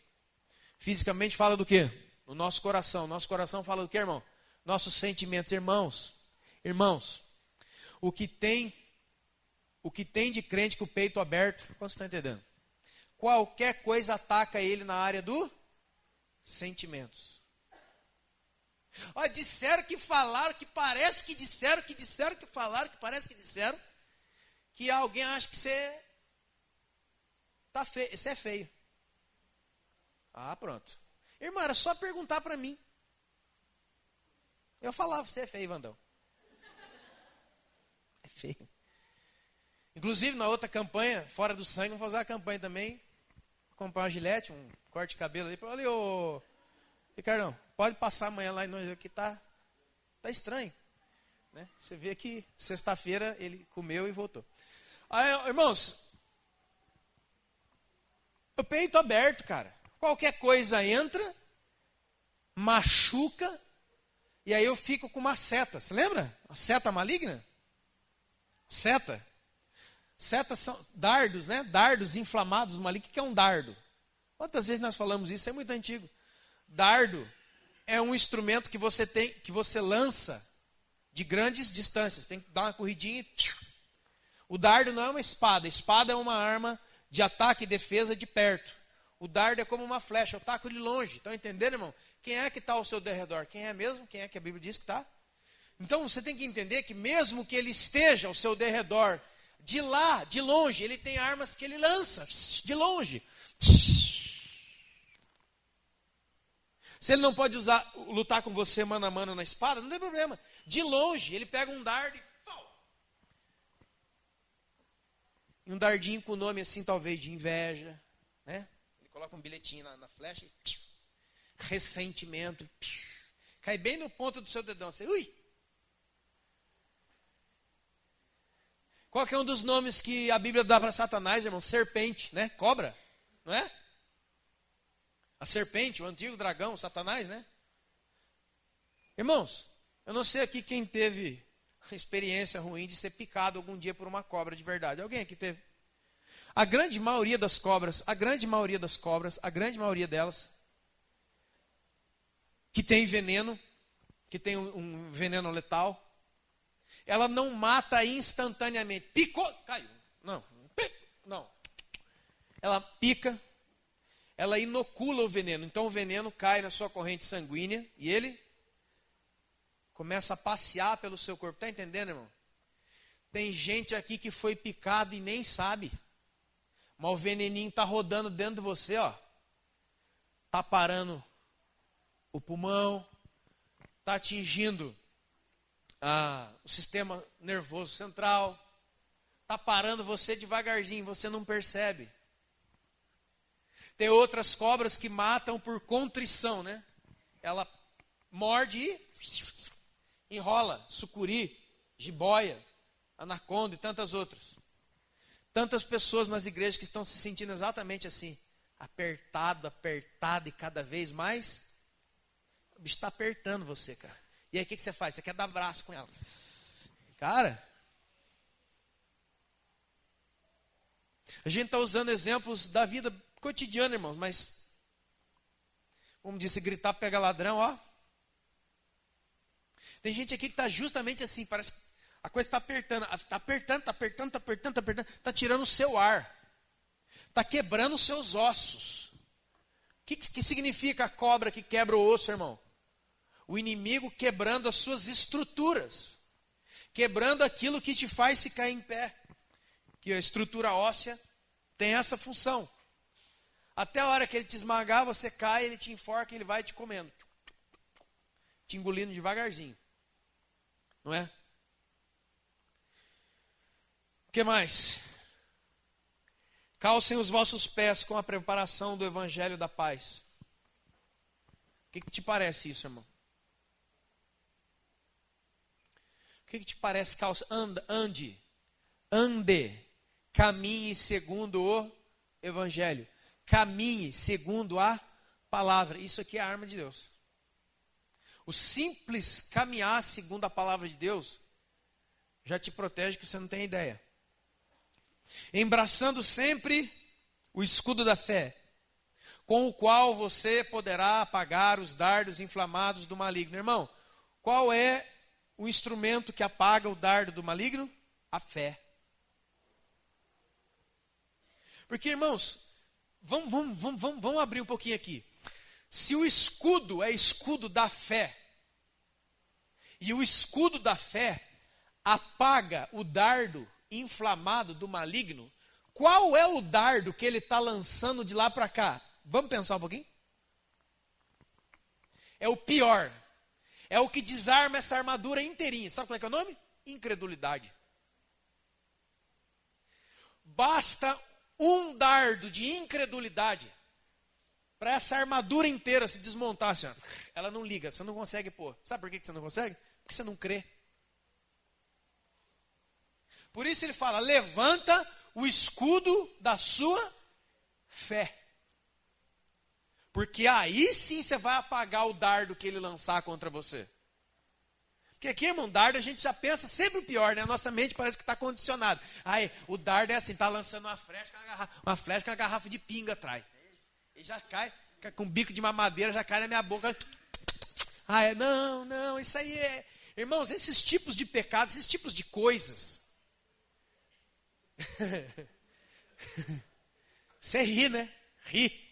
fisicamente, fala do quê? O nosso coração. Nosso coração fala do quê, irmão? Nossos sentimentos. Irmãos, o que tem de crente com o peito aberto, quantos estão entendendo? Qualquer coisa ataca ele na área dos sentimentos. Olha, disseram que falaram, que parece que disseram, que falaram, que parece que disseram, que alguém acha que você tá feio, você é feio. Ah, pronto. Irmã, era só perguntar para mim. Eu falava, você é feio, Vandão. É feio. Inclusive, na outra campanha, Fora do Sangue, vamos fazer a campanha também. Comprar uma gilete, um corte de cabelo ali. Olha, ô Ricardão, pode passar amanhã lá em nós aqui, tá estranho. Né? Você vê que sexta-feira ele comeu e voltou. Aí, irmãos, o peito aberto, cara. Qualquer coisa entra, machuca, e aí eu fico com uma seta. Você lembra? A seta maligna? Seta. Setas são dardos, né? Dardos inflamados malignos. O que é um dardo? Quantas vezes nós falamos isso? É muito antigo. Dardo é um instrumento que você lança de grandes distâncias. Tem que dar uma corridinha e... O dardo não é uma espada. A espada é uma arma de ataque e defesa de perto. O dardo é como uma flecha, eu taco de longe. Estão entendendo, irmão? Quem é que está ao seu derredor? Quem é mesmo? Quem é que a Bíblia diz que está? Então você tem que entender que mesmo que ele esteja ao seu derredor, de lá, de longe, ele tem armas que ele lança de longe. Se ele não pode lutar com você mano a mano na espada, não tem problema. De longe, ele pega um dardo e pau. E um dardinho com o nome assim, talvez, de inveja. Né? Ele coloca um bilhetinho na flecha e ressentimento. Cai bem no ponto do seu dedão. Você, ui! Qual que é um dos nomes que a Bíblia dá para Satanás, irmão? Serpente, né? Cobra, não é? A serpente, o antigo dragão, Satanás, né? Irmãos, eu não sei aqui quem teve a experiência ruim de ser picado algum dia por uma cobra de verdade. Alguém aqui teve? A grande maioria das cobras, a grande maioria delas, que tem veneno, que tem um veneno letal, ela não mata instantaneamente. Picou, caiu. Não. Ela pica, ela inocula o veneno. Então o veneno cai na sua corrente sanguínea e ele começa a passear pelo seu corpo. Está entendendo, irmão? Tem gente aqui que foi picado e nem sabe. Mas o veneninho está rodando dentro de você, ó. Está parando o pulmão, está atingindo o sistema nervoso central, está parando você devagarzinho, você não percebe. Tem outras cobras que matam por contrição, né? Ela morde e enrola, sucuri, jiboia, anaconda e tantas outras. Tantas pessoas nas igrejas que estão se sentindo exatamente assim, apertado e cada vez mais, o bicho está apertando você, cara. E aí o que você faz? Você quer dar abraço com ela. Cara, a gente está usando exemplos da vida cotidiana, irmãos, mas, como disse, gritar pega ladrão, ó. Tem gente aqui que está justamente assim, parece que a coisa está apertando, está tirando o seu ar, está quebrando os seus ossos. O que significa a cobra que quebra o osso, irmão? O inimigo quebrando as suas estruturas, quebrando aquilo que te faz ficar em pé. Que a estrutura óssea tem essa função. Até a hora que ele te esmagar, você cai, ele te enforca e ele vai te comendo. Te engolindo devagarzinho. Não é? O que mais? Calcem os vossos pés com a preparação do evangelho da paz. O que te parece isso, irmão? O que te parece calça? Ande, caminhe segundo o evangelho. Caminhe segundo a palavra. Isso aqui é a arma de Deus. O simples caminhar segundo a palavra de Deus já te protege que você não tem ideia. Embraçando sempre o escudo da fé, com o qual você poderá apagar os dardos inflamados do maligno. Irmão, qual é o instrumento que apaga o dardo do maligno? A fé. Porque, irmãos, vamos abrir um pouquinho aqui. Se o escudo é escudo da fé, e o escudo da fé apaga o dardo inflamado do maligno, qual é o dardo que ele está lançando de lá para cá? Vamos pensar um pouquinho? É o pior. É o que desarma essa armadura inteirinha. Sabe como é que é o nome? Incredulidade. Basta um dardo de incredulidade para essa armadura inteira se desmontar. Assim, ela não liga, você não consegue pôr. Sabe por que você não consegue? Porque você não crê. Por isso ele fala, levanta o escudo da sua fé. Porque aí sim você vai apagar o dardo que ele lançar contra você. Porque aqui, irmão, dardo a gente já pensa sempre o pior, né? A nossa mente parece que está condicionada. Aí, o dardo é assim, está lançando uma flecha com uma garrafa de pinga atrás. Ele já cai, com um bico de mamadeira, já cai na minha boca. Não, isso aí é... Irmãos, esses tipos de pecados, esses tipos de coisas... Você ri, né? Ri.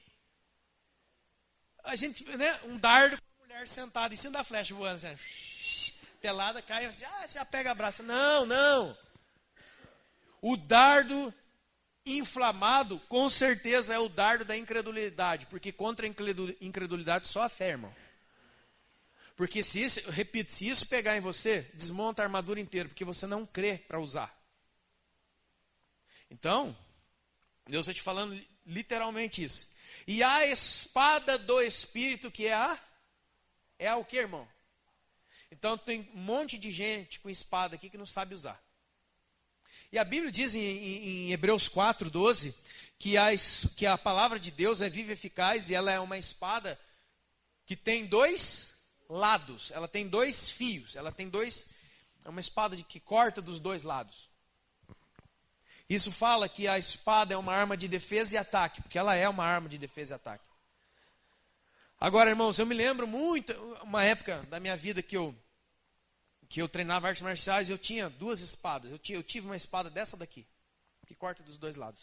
A gente, né? Um dardo com uma mulher sentada em cima da flecha voando assim, pelada, cai assim, você já pega abraço. Não. O dardo inflamado, com certeza é o dardo da incredulidade, porque contra a incredulidade só a fé, irmão. Porque se isso pegar em você, desmonta a armadura inteira, porque você não crê para usar. Então, Deus está te falando literalmente isso. E a espada do Espírito, que é o que, irmão? Então tem um monte de gente com espada aqui que não sabe usar. E a Bíblia diz em Hebreus 4:12 que a palavra de Deus é viva e eficaz, e ela é uma espada que tem dois lados, ela tem dois fios, é uma espada que corta dos dois lados. Isso fala que a espada é uma arma de defesa e ataque, porque ela é uma arma de defesa e ataque. Agora, irmãos, eu me lembro muito, uma época da minha vida que eu treinava artes marciais, eu tinha duas espadas. Eu tive uma espada dessa daqui, que corta dos dois lados.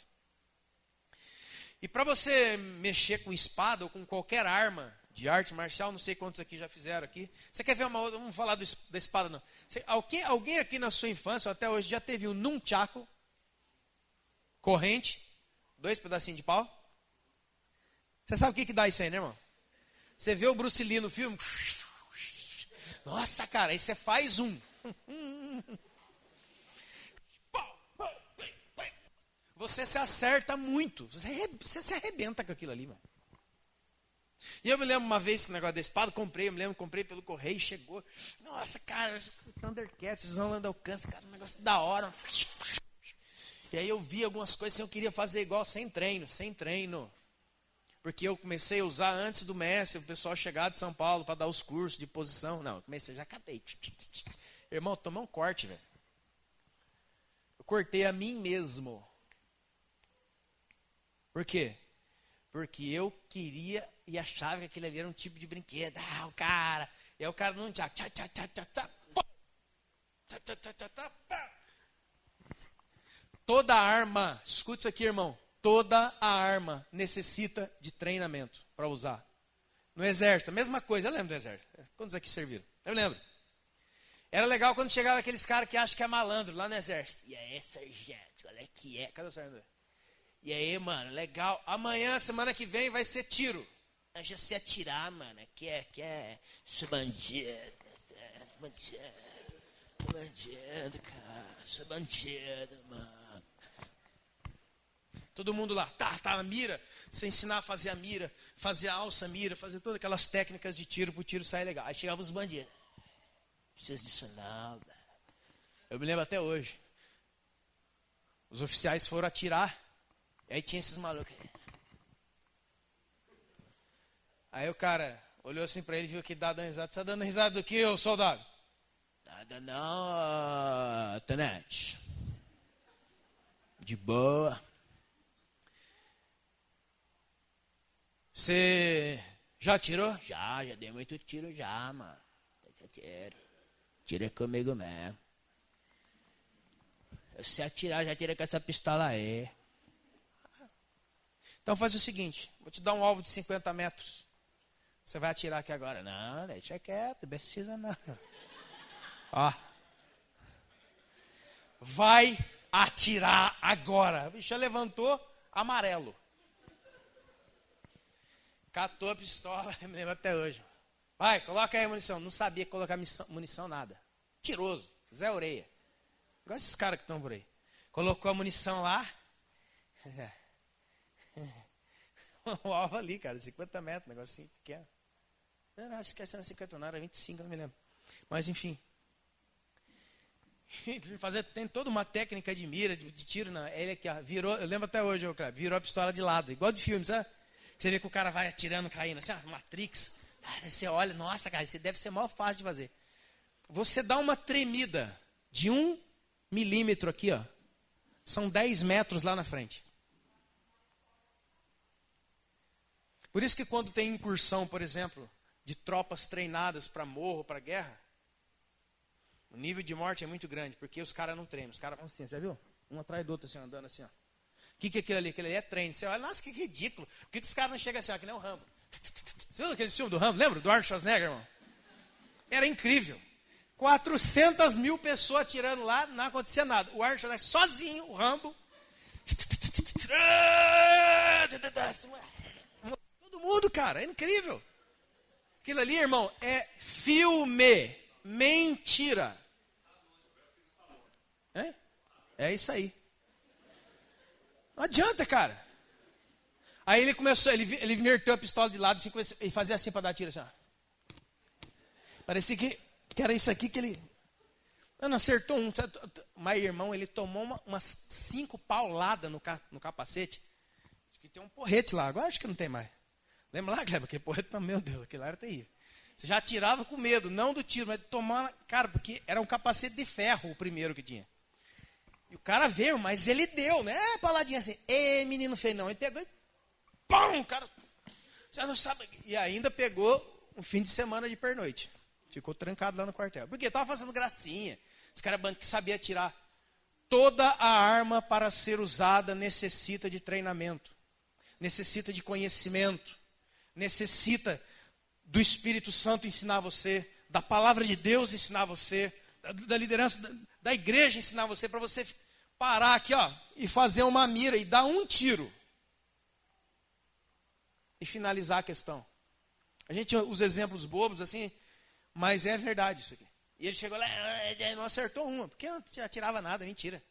E para você mexer com espada ou com qualquer arma de arte marcial, não sei quantos aqui já fizeram aqui. Você quer ver uma outra? Vamos falar da espada, não. Alguém aqui na sua infância, ou até hoje, já teve um nunchaku? Corrente, 2 pedacinhos de pau. Você sabe o que dá isso aí, né, irmão? Você vê o Bruce Lee no filme. Nossa, cara, aí você faz um. Você se acerta muito. Você se arrebenta com aquilo ali, mano. E eu me lembro uma vez que o negócio da espada, comprei pelo correio, chegou. Nossa, cara, Thundercats, visão lá do alcance, cara, um negócio da hora. E aí eu vi algumas coisas assim, eu queria fazer igual, sem treino. Porque eu comecei a usar antes do mestre, o pessoal chegar de São Paulo para dar os cursos de posição. Não, eu comecei, já catei. Irmão, tomei um corte, velho. Eu cortei a mim mesmo. Por quê? Porque eu queria e achava que aquilo ali era um tipo de brinquedo. O cara. E aí o cara não tchá. Toda arma, escute isso aqui, irmão. Toda a arma necessita de treinamento para usar. No exército, a mesma coisa. Eu lembro do exército. Quantos aqui serviram? Eu lembro. Era legal quando chegava aqueles caras que acham que é malandro lá no exército. E aí, sargento, olha que é. Cadê o sargento? E aí, mano, legal. Amanhã, semana que vem, vai ser tiro. Eu já sei atirar, mano. Que é. Sou bandido, cara. Sou bandido, mano. Todo mundo lá, tá na mira. Você ensinar a fazer a mira, fazer a alça mira, fazer todas aquelas técnicas de tiro pro tiro sair legal. Aí chegavam os bandidos. Não precisa disso não, velho. Eu me lembro até hoje. Os oficiais foram atirar. E aí tinha esses malucos. Aí o cara olhou assim pra ele e viu que dá dando risada. Você tá dando risada do que, ô soldado? Nada não, tenente. De boa. Você já atirou? Já dei muito tiro já, mano. Tiro é comigo mesmo. Eu sei atirar, já atirei com essa pistola aí. Então faz o seguinte, vou te dar um alvo de 50 metros. Você vai atirar aqui agora. Não, deixa quieto, não precisa não. Ó. Vai atirar agora. O bicho levantou, amarelo. Catou a pistola, eu me lembro até hoje. Vai, coloca aí a munição. Não sabia colocar munição nada. Tiroso, Zé Oreia. Igual esses caras que estão por aí. Colocou a munição lá. O alvo ali, cara, 50 metros, negocinho pequeno. Eu acho que essa era 50, não, era 25, não me lembro. Mas enfim. Tem toda uma técnica de mira, de tiro. Ele aqui, ó, virou, eu lembro até hoje, virou a pistola de lado, igual de filme, sabe? Você vê que o cara vai atirando, caindo, assim, Matrix. Aí você olha, nossa, cara, isso deve ser mó fácil de fazer. Você dá uma tremida de 1 milímetro aqui, ó. São 10 metros lá na frente. Por isso que quando tem incursão, por exemplo, de tropas treinadas para morro, para guerra, o nível de morte é muito grande, porque os caras não treinam. Os caras vão assim, você viu? Um atrás do outro, assim, andando assim, ó. O que é aquilo ali? Aquilo ali é treino. Você olha, nossa, que ridículo. Por que os caras não chegam assim, ó, que nem o Rambo? Você viu aquele filme do Rambo? Lembra? Do Arnold Schwarzenegger, irmão? Era incrível. 400 mil pessoas atirando lá, não acontecia nada. O Arnold Schwarzenegger sozinho, o Rambo, Todo mundo, cara, é incrível. Aquilo ali, irmão, é filme, mentira. É isso aí. Não adianta, cara. Aí ele começou, ele inverteu a pistola de lado, assim, e fazia assim para dar tiro, assim, ó. Parecia que era isso aqui que ele... Não acertou um. Mas, irmão, ele tomou umas 5 pauladas no capacete. Acho que tem um porrete lá. Agora acho que não tem mais. Lembra lá, Kleber? Aquele porrete, meu Deus, aquele lá era terrível. Você já atirava com medo, não do tiro, mas de tomar... Cara, porque era um capacete de ferro o primeiro que tinha. E o cara veio, mas ele deu, né? Paladinha assim. Ei, menino feio, não. Ele pegou e... Pum! O cara... Você não sabe... E ainda pegou um fim de semana de pernoite. Ficou trancado lá no quartel. Porque estava fazendo gracinha. Os caras que sabiam atirar. Toda a arma para ser usada necessita de treinamento. Necessita de conhecimento. Necessita do Espírito Santo ensinar você. Da palavra de Deus ensinar você. Da liderança da igreja ensinar você. Para você parar aqui, ó. E fazer uma mira e dar um tiro. E finalizar a questão. A gente usa exemplos bobos assim. Mas é verdade isso aqui. E ele chegou lá, não acertou uma, porque não atirava nada, mentira.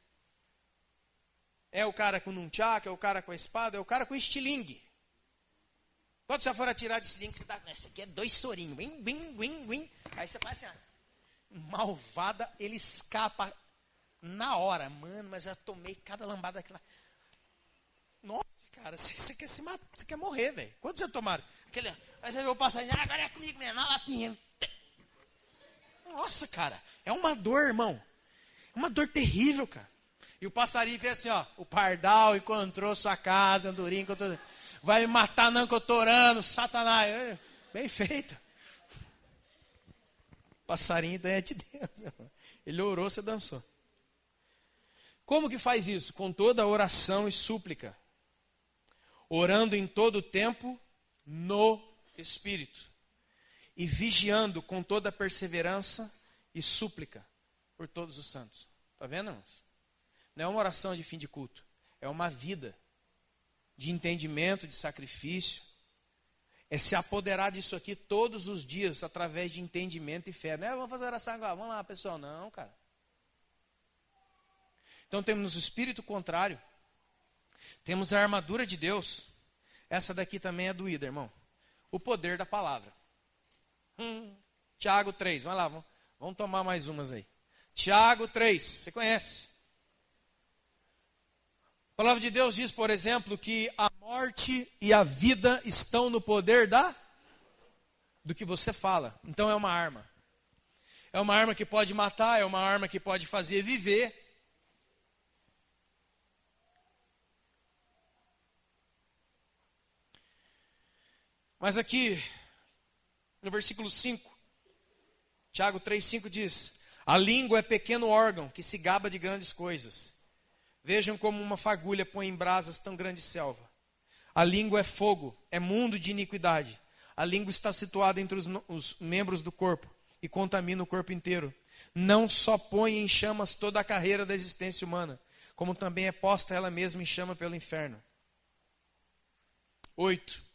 É o cara com nunchak, é o cara com a espada, é o cara com estilingue. Quando você for atirar de estilingue, você dá, isso aqui é 2 sorinhos, win. Aí você faz assim, ó, malvada, ele escapa na hora. Mano, mas eu tomei cada lambada daquela. Nossa, cara, você quer se matar, você quer morrer, velho. Quantos já tomaram? Aquele, aí você viu o passarinho, agora é comigo mesmo, na latinha. Nossa, cara, é uma dor, irmão. É uma dor terrível, cara. E o passarinho fez assim, ó. O pardal encontrou sua casa, andorinha encontrou... Vai me matar não que eu tô orando, Satanás. Bem feito. O passarinho é de Deus. Irmão. Ele orou, você dançou. Como que faz isso? Com toda oração e súplica. Orando em todo o tempo no Espírito. E vigiando com toda perseverança e súplica por todos os santos. Está vendo, irmãos? Não é uma oração de fim de culto. É uma vida de entendimento, de sacrifício. É se apoderar disso aqui todos os dias, através de entendimento e fé. Não é, vamos fazer oração agora, vamos lá, pessoal. Não, cara. Então temos o espírito contrário. Temos a armadura de Deus. Essa daqui também é doída, irmão. O poder da palavra. Tiago 3, vai lá, vamos tomar mais umas aí. Tiago 3, você conhece? A palavra de Deus diz, por exemplo, que a morte e a vida estão no poder do que você fala. Então é uma arma. É uma arma que pode matar, é uma arma que pode fazer viver. Mas aqui... No versículo 5, Tiago 3,5 diz: a língua é pequeno órgão que se gaba de grandes coisas. Vejam como uma fagulha põe em brasas tão grande selva. A língua é fogo, é mundo de iniquidade. A língua está situada entre os membros do corpo e contamina o corpo inteiro. Não só põe em chamas toda a carreira da existência humana, como também é posta ela mesma em chama pelo inferno. 8.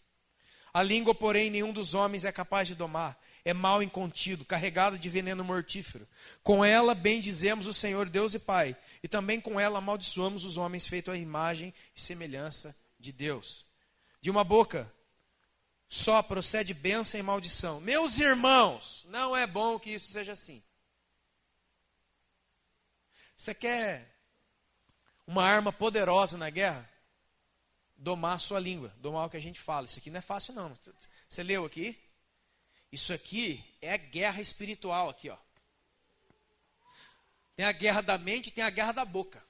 A língua, porém, nenhum dos homens é capaz de domar. É mal incontido, carregado de veneno mortífero. Com ela bendizemos o Senhor Deus e Pai. E também com ela amaldiçoamos os homens feitos à imagem e semelhança de Deus. De uma boca só procede bênção e maldição. Meus irmãos, não é bom que isso seja assim. Você quer uma arma poderosa na guerra? Domar a sua língua, domar o que a gente fala. Isso aqui não é fácil não. Você leu aqui? Isso aqui é a guerra espiritual aqui, ó. Tem a guerra da mente e tem a guerra da boca.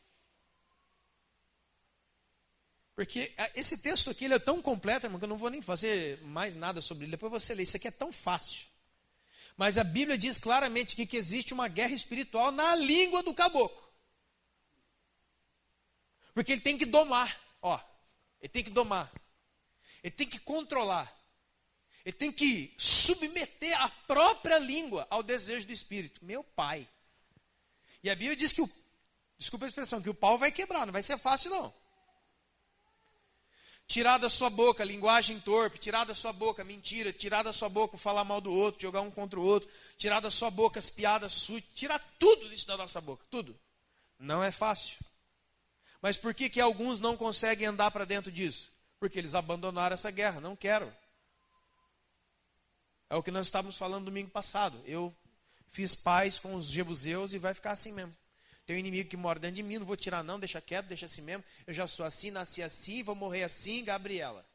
Porque esse texto aqui ele é tão completo, irmão, que eu não vou nem fazer mais nada sobre ele. Depois você lê. Isso aqui é tão fácil. Mas a Bíblia diz claramente que existe uma guerra espiritual na língua do caboclo. Porque ele tem que domar, ó. Ele tem que domar. Ele tem que controlar. Ele tem que submeter a própria língua ao desejo do Espírito. Meu pai. E a Bíblia diz que desculpa a expressão, que o pau vai quebrar, não vai ser fácil não. tirar da sua boca linguagem torpe, tirar da sua boca mentira, tirar da sua boca falar mal do outro, jogar um contra o outro, tirar da sua boca as piadas sujas, tirar tudo isso da nossa boca, tudo. Não é fácil. Mas por que alguns não conseguem andar para dentro disso? Porque eles abandonaram essa guerra, não quero. É o que nós estávamos falando domingo passado. Eu fiz paz com os jebuseus e vai ficar assim mesmo. Tem um inimigo que mora dentro de mim, não vou tirar não, deixa quieto, deixa assim mesmo. Eu já sou assim, nasci assim, vou morrer assim, Gabriela.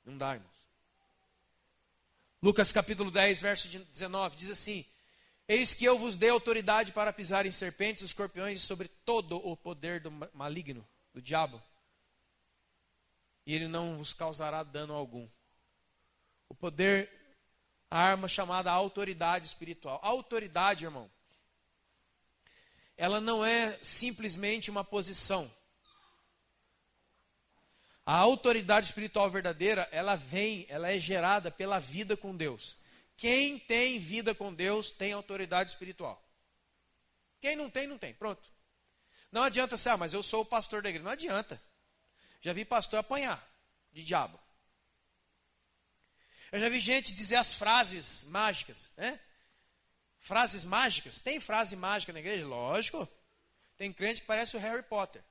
Não dá, irmãos. Lucas capítulo 10, verso 19, diz assim: eis que eu vos dei autoridade para pisar em serpentes, escorpiões e sobre todo o poder do maligno, do diabo. E ele não vos causará dano algum. O poder, a arma chamada autoridade espiritual. A autoridade, irmão, ela não é simplesmente uma posição. A autoridade espiritual verdadeira, ela é gerada pela vida com Deus. Quem tem vida com Deus tem autoridade espiritual. Quem não tem, não tem. Pronto. Não adianta ser, mas eu sou o pastor da igreja. Não adianta. Já vi pastor apanhar de diabo. Eu já vi gente dizer as frases mágicas, né? Frases mágicas. Tem frase mágica na igreja? Lógico. Tem crente que parece o Harry Potter.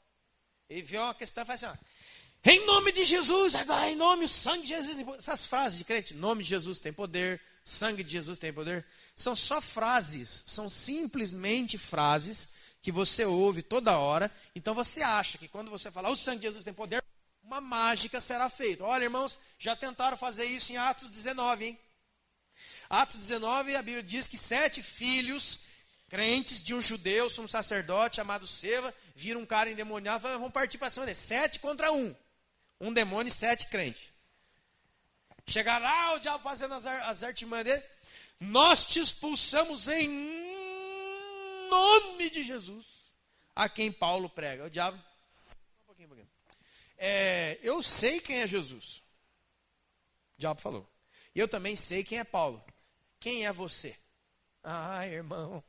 Ele vê uma questão e faz assim, ó, em nome de Jesus, agora em nome, o sangue de Jesus tem poder. Essas frases de crente, nome de Jesus tem poder, sangue de Jesus tem poder, são só frases, são simplesmente frases que você ouve toda hora. Então você acha que quando você falar o sangue de Jesus tem poder, uma mágica será feita. Olha, irmãos, já tentaram fazer isso em Atos 19, hein? Atos 19, a Bíblia diz que 7 filhos crentes de um judeu, um sacerdote chamado Seva, viram um cara endemoniado e falaram, vamos partir para cima dele. 7 contra 1. Um demônio e 7 crentes. Chegaram lá, o diabo fazendo as artimanhas dele. Nós te expulsamos em nome de Jesus, a quem Paulo prega. O diabo... Um pouquinho. Eu sei quem é Jesus. O diabo falou. E eu também sei quem é Paulo. Quem é você? Ah, irmão.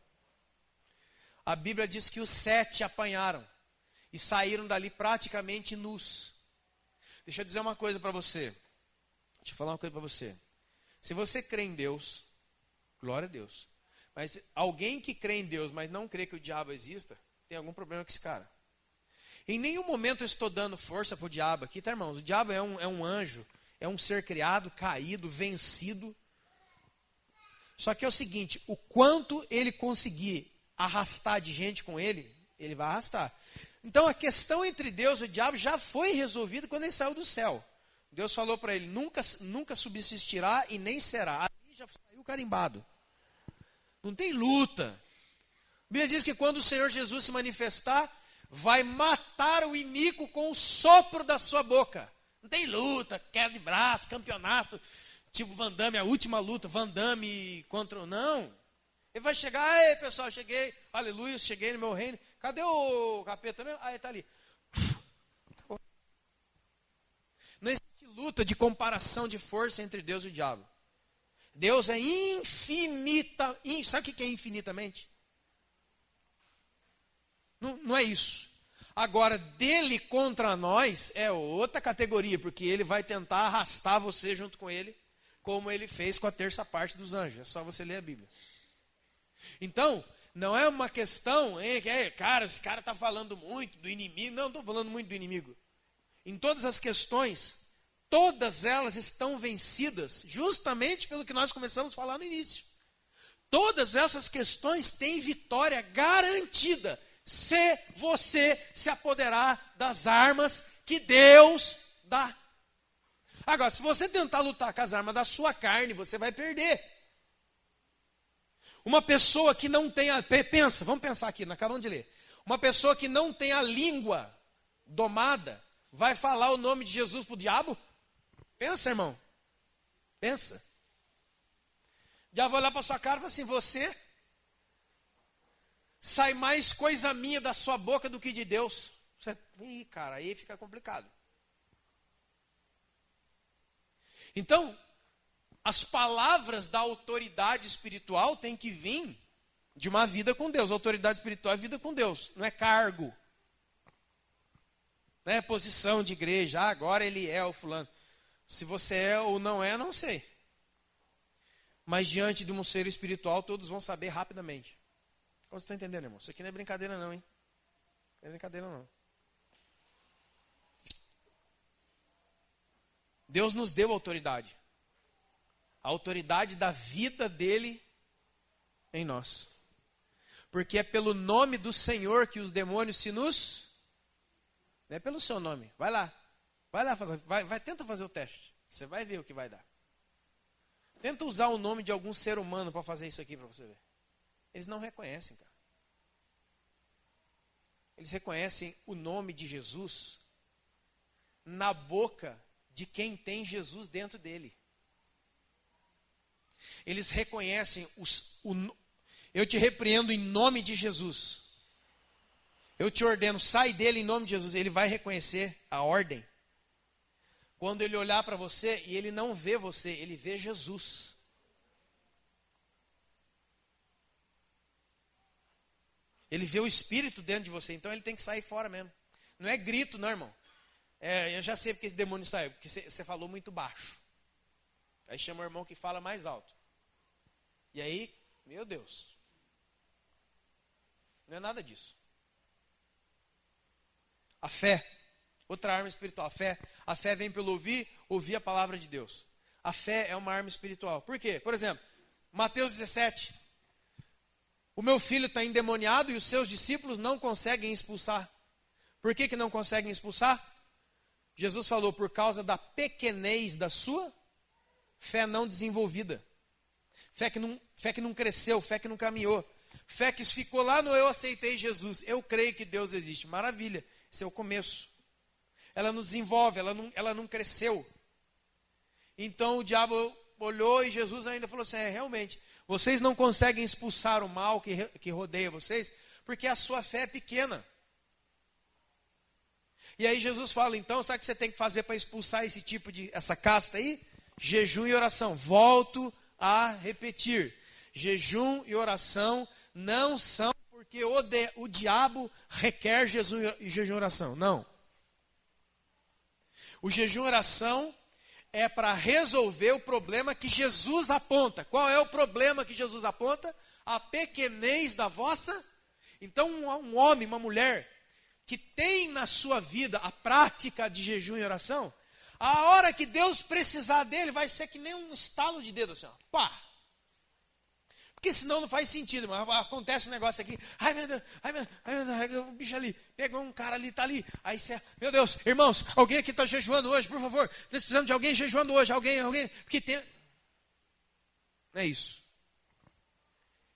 A Bíblia diz que os 7 apanharam e saíram dali praticamente nus. Deixa eu dizer uma coisa para você. Deixa eu falar uma coisa para você. Se você crê em Deus, glória a Deus. Mas alguém que crê em Deus, mas não crê que o diabo exista, tem algum problema com esse cara. Em nenhum momento eu estou dando força para o diabo aqui, tá, irmãos? O diabo é um anjo, é um ser criado, caído, vencido. Só que é o seguinte, o quanto ele conseguir arrastar de gente com ele, ele vai arrastar. Então a questão entre Deus e o diabo já foi resolvida quando ele saiu do céu. Deus falou para ele, nunca subsistirá e nem será. Ali já saiu carimbado. Não tem luta. A Bíblia diz que quando o Senhor Jesus se manifestar, vai matar o iníquo com o sopro da sua boca. Não tem luta, queda de braço, campeonato, tipo Van Damme, a última luta, Van Damme contra... Não. Ele vai chegar, ei pessoal, cheguei, aleluia, cheguei no meu reino. Cadê o capeta mesmo? Ah, ele está ali. Não existe luta de comparação de força entre Deus e o diabo. Deus é infinita. Sabe o que é infinitamente? Não é isso. Agora, dele contra nós é outra categoria, porque ele vai tentar arrastar você junto com ele, como ele fez com a terça parte dos anjos. É só você ler a Bíblia. Então, não é uma questão, cara, esse cara está falando muito do inimigo. Não estou falando muito do inimigo. Em todas as questões, todas elas estão vencidas, justamente pelo que nós começamos a falar no início. Todas essas questões têm vitória garantida, se você se apoderar das armas que Deus dá. Agora, se você tentar lutar com as armas da sua carne, você vai perder. Uma pessoa que não tem vamos pensar aqui, nós acabamos de ler. Uma pessoa que não tem a língua domada, vai falar o nome de Jesus para o diabo? Pensa, irmão. Pensa. O diabo vai olhar para sua cara e fala assim, você sai mais coisa minha da sua boca do que de Deus. Ih, cara, aí fica complicado. Então, as palavras da autoridade espiritual têm que vir de uma vida com Deus. A autoridade espiritual é vida com Deus, não é cargo. Não é posição de igreja. Ah, agora ele é o fulano. Se você é ou não é, não sei. Mas diante de um ser espiritual, todos vão saber rapidamente. Como você está entendendo, irmão? Isso aqui não é brincadeira não, hein? Não é brincadeira não. Deus nos deu autoridade. A autoridade da vida dele em nós. Porque é pelo nome do Senhor que os demônios se nos... Não é pelo seu nome. Vai lá. Vai lá, tenta fazer o teste. Você vai ver o que vai dar. Tenta usar o nome de algum ser humano para fazer isso aqui para você ver. Eles não reconhecem, cara. Eles reconhecem o nome de Jesus na boca de quem tem Jesus dentro dele. Eles reconhecem eu te repreendo em nome de Jesus. Eu te ordeno, sai dele em nome de Jesus. Ele vai reconhecer a ordem. Quando ele olhar para você e ele não vê você, ele vê Jesus. Ele vê o Espírito dentro de você, então ele tem que sair fora mesmo. Não é grito, não, irmão. Eu já sei porque esse demônio saiu, porque você falou muito baixo. Aí chama o irmão que fala mais alto. E aí, meu Deus. Não é nada disso. A fé, outra arma espiritual. A fé vem pelo ouvir a palavra de Deus. A fé é uma arma espiritual. Por quê? Por exemplo, Mateus 17. O meu filho está endemoniado e os seus discípulos não conseguem expulsar. Por que não conseguem expulsar? Jesus falou, por causa da pequenez da sua fé não desenvolvida. Fé que não cresceu, fé que não caminhou. Fé que ficou lá no eu aceitei Jesus. Eu creio que Deus existe. Maravilha. Esse é o começo. Ela não desenvolve, ela não cresceu. Então o diabo olhou e Jesus ainda falou assim, realmente, vocês não conseguem expulsar o mal que rodeia vocês, porque a sua fé é pequena. E aí Jesus fala, então, sabe o que você tem que fazer para expulsar essa casta aí? Jejum e oração. Volto a repetir. Jejum e oração não são porque o diabo requer jejum e oração. Não. O jejum e oração é para resolver o problema que Jesus aponta. Qual é o problema que Jesus aponta? A pequenez da vossa. Então, um homem, uma mulher, que tem na sua vida a prática de jejum e oração, a hora que Deus precisar dele, vai ser que nem um estalo de dedo, assim, ó, pá. Porque senão não faz sentido, mas acontece um negócio aqui, ai meu Deus, o bicho ali, pegou um cara ali, tá ali, aí você, meu Deus, irmãos, alguém aqui está jejuando hoje, por favor, nós precisamos de alguém jejuando hoje, alguém, porque tem... Não é isso.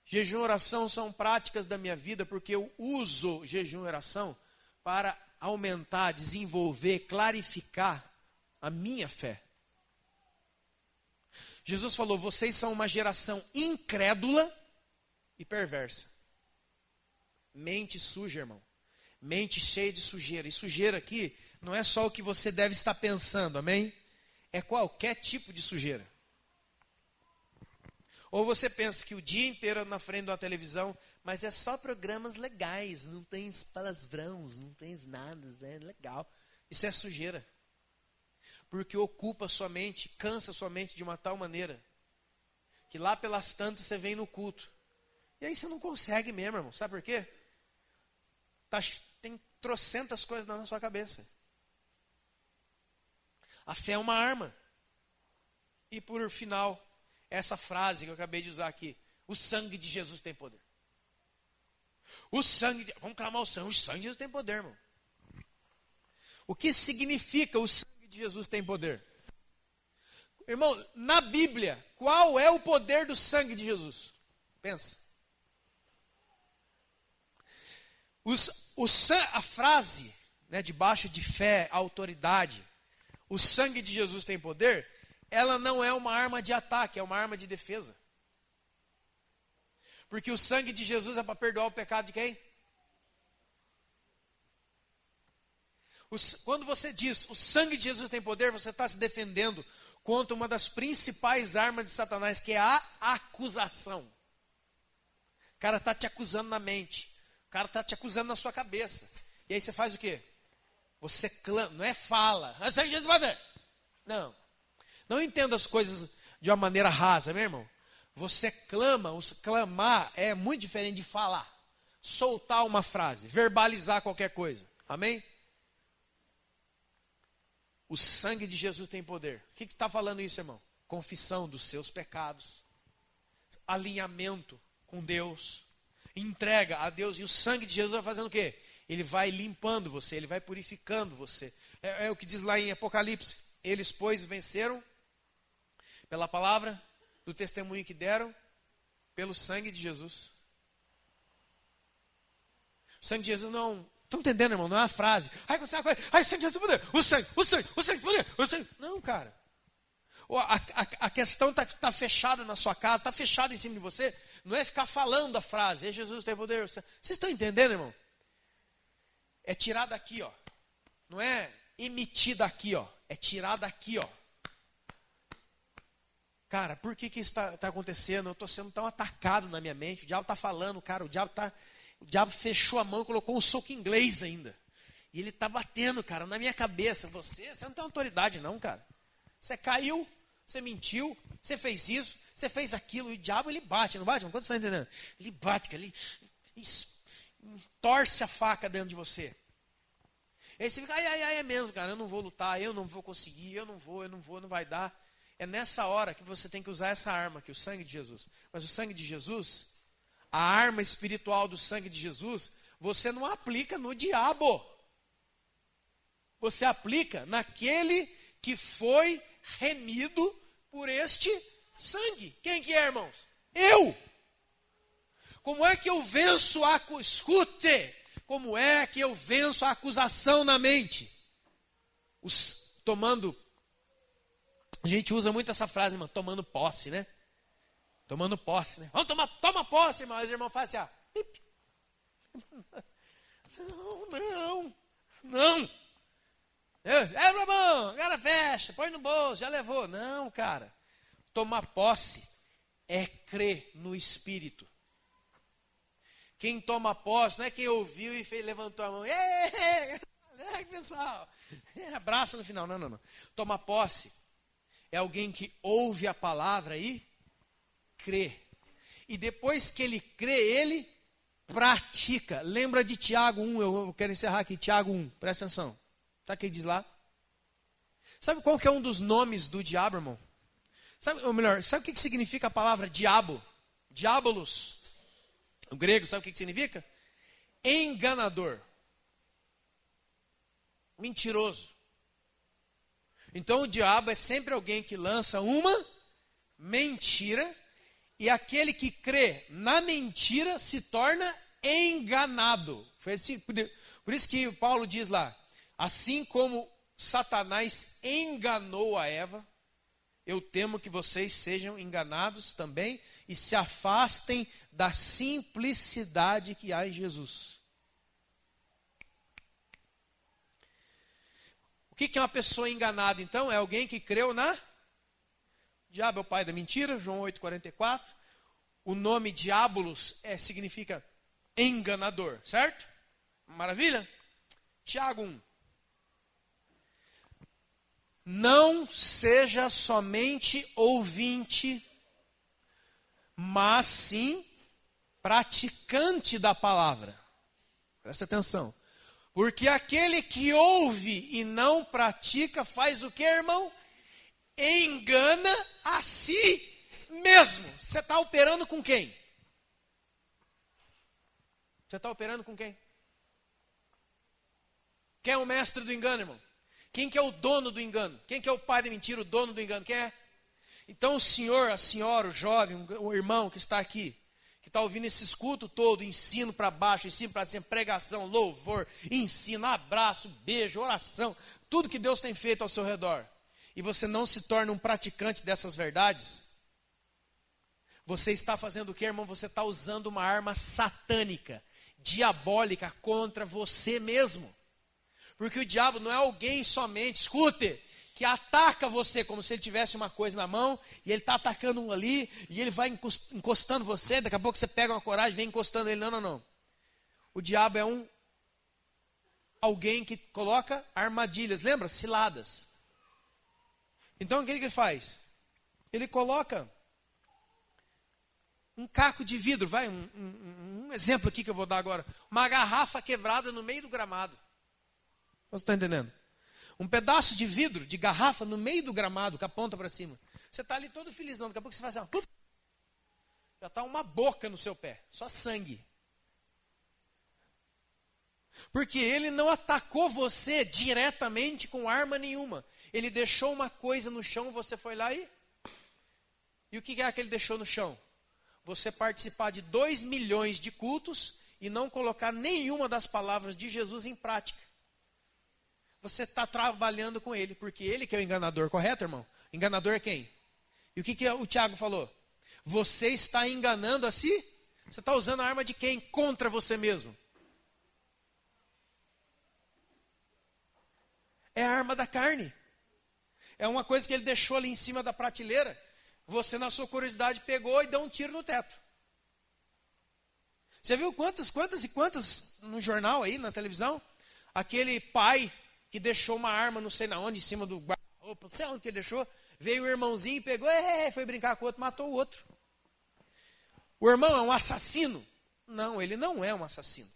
Jejum e oração são práticas da minha vida, porque eu uso jejum e oração para aumentar, desenvolver, clarificar a minha fé. Jesus falou, vocês são uma geração incrédula e perversa. Mente suja, irmão. Mente cheia de sujeira. E sujeira aqui não é só o que você deve estar pensando, amém? É qualquer tipo de sujeira. Ou você pensa que o dia inteiro na frente de uma televisão, mas é só programas legais, não tem palavrões, não tem nada, é legal. Isso é sujeira. Porque ocupa sua mente, cansa sua mente de uma tal maneira, que lá pelas tantas você vem no culto. E aí você não consegue mesmo, irmão. Sabe por quê? Tem trocentas coisas na sua cabeça. A fé é uma arma. E por final, essa frase que eu acabei de usar aqui. O sangue de Jesus tem poder. Vamos clamar o sangue de Jesus tem poder, irmão. O que significa o sangue de Jesus tem poder? Irmão, na Bíblia, qual é o poder do sangue de Jesus? Pensa. A frase, né, debaixo de fé, autoridade, o sangue de Jesus tem poder, ela não é uma arma de ataque, é uma arma de defesa. Porque o sangue de Jesus é para perdoar o pecado de quem? Quando você diz o sangue de Jesus tem poder, você está se defendendo contra uma das principais armas de Satanás, que é a acusação. O cara está te acusando na mente. O cara está te acusando na sua cabeça. E aí você faz o quê? Você clama, não é fala. O sangue de Jesus vai ver. Não. Não entenda as coisas de uma maneira rasa, meu irmão. Você clama, clamar é muito diferente de falar. Soltar uma frase, verbalizar qualquer coisa. Amém? O sangue de Jesus tem poder. O que está falando isso, irmão? Confissão dos seus pecados. Alinhamento com Deus. Entrega a Deus. E o sangue de Jesus vai fazendo o quê? Ele vai limpando você, ele vai purificando você. É o que diz lá em Apocalipse. Eles, pois, venceram pela palavra do testemunho que deram, pelo sangue de Jesus. O sangue de Jesus não... Estão entendendo, irmão? Não é uma frase. Ai, sangue de Jesus, poder. O sangue, poder. O sangue. Não, cara. A questão está fechada na sua casa, está fechada em cima de você. Não é ficar falando a frase. É Jesus tem poder. Vocês estão entendendo, irmão? É tirar daqui, ó. Não é emitir daqui, ó. É tirar daqui, ó. Cara, por que isso está acontecendo? Eu estou sendo tão atacado na minha mente. O diabo está falando, cara. O diabo fechou a mão e colocou um soco inglês ainda. E ele está batendo, cara, na minha cabeça. Você não tem autoridade não, cara. Você caiu, você mentiu, você fez isso, você fez aquilo. E o diabo, ele bate, não bate? Quanto você está entendendo? Ele bate, ele torce a faca dentro de você. E aí você fica, é mesmo, cara. Eu não vou lutar, eu não vou conseguir, eu não vou, não vai dar. É nessa hora que você tem que usar essa arma aqui, o sangue de Jesus. Mas o sangue de Jesus, a arma espiritual do sangue de Jesus, você não aplica no diabo. Você aplica naquele que foi remido por este sangue. Quem que é, irmãos? Eu. Como é que eu venço escute, como é que eu venço a acusação na mente? A gente usa muito essa frase, irmão, tomando posse, né? Tomando posse, né? Vamos toma posse, irmão. Aí o irmão faz assim, ó. Não. Irmão, agora fecha, põe no bolso, já levou. Não, cara. Tomar posse é crer no Espírito. Quem toma posse não é quem ouviu e levantou a mão. Pessoal. Abraço no final. Não. Tomar posse é alguém que ouve a palavra e crê. E depois que ele crê, ele pratica. Lembra de Tiago 1, eu quero encerrar aqui, Tiago 1, presta atenção. Sabe o que ele diz lá? Sabe qual que é um dos nomes do diabo, irmão? Sabe o que significa a palavra diabo? Diabolos. O grego, sabe o que significa? Enganador. Mentiroso. Então o diabo é sempre alguém que lança uma mentira, e aquele que crê na mentira se torna enganado. Foi assim, por isso que Paulo diz lá, assim como Satanás enganou a Eva, eu temo que vocês sejam enganados também e se afastem da simplicidade que há em Jesus. O que é uma pessoa enganada, então? É alguém que creu na... O diabo é o pai da mentira, João 8,44. O nome diabolos significa enganador, certo? Maravilha? Tiago 1. Não seja somente ouvinte, mas sim praticante da palavra. Presta atenção. Porque aquele que ouve e não pratica faz o que, irmão? Engana a si mesmo. Você está operando com quem? Você está operando com quem? Quem é o mestre do engano, irmão? Quem que é o dono do engano? Quem que é o pai da mentira, o dono do engano? Quem é? Então o senhor, a senhora, o jovem, o irmão que está aqui, que está ouvindo esse escuto todo, ensino para baixo, ensino para cima, pregação, louvor, ensino, abraço, beijo, oração, tudo que Deus tem feito ao seu redor, e você não se torna um praticante dessas verdades, você está fazendo o que, irmão? Você está usando uma arma satânica, diabólica contra você mesmo. Porque o diabo não é alguém somente, escute, que ataca você como se ele tivesse uma coisa na mão, e ele está atacando um ali, e ele vai encostando você, daqui a pouco você pega uma coragem e vem encostando ele. Não. O diabo é um alguém que coloca armadilhas, lembra? Ciladas. Então o que ele faz? Ele coloca um caco de vidro, um exemplo aqui que eu vou dar agora. Uma garrafa quebrada no meio do gramado. Você está entendendo? Um pedaço de vidro, de garrafa, no meio do gramado, com a ponta para cima. Você está ali todo felizão, daqui a pouco você faz assim, ó, já está uma boca no seu pé, só sangue. Porque ele não atacou você diretamente com arma nenhuma. Ele deixou uma coisa no chão, você foi lá e... E o que é que ele deixou no chão? Você participar de 2 milhões de cultos e não colocar nenhuma das palavras de Jesus em prática. Você está trabalhando com ele, porque ele que é o enganador, correto, irmão? Enganador é quem? E o que o Tiago falou? Você está enganando a si? Você está usando a arma de quem? Contra você mesmo. É a arma da carne. É uma coisa que ele deixou ali em cima da prateleira. Você, na sua curiosidade, pegou e deu um tiro no teto. Você viu quantas no jornal aí, na televisão? Aquele pai que deixou uma arma, não sei na onde, em cima do guarda-roupa, não sei onde que ele deixou. Veio o irmãozinho e pegou, foi brincar com o outro, matou o outro. O irmão é um assassino? Não, ele não é um assassino.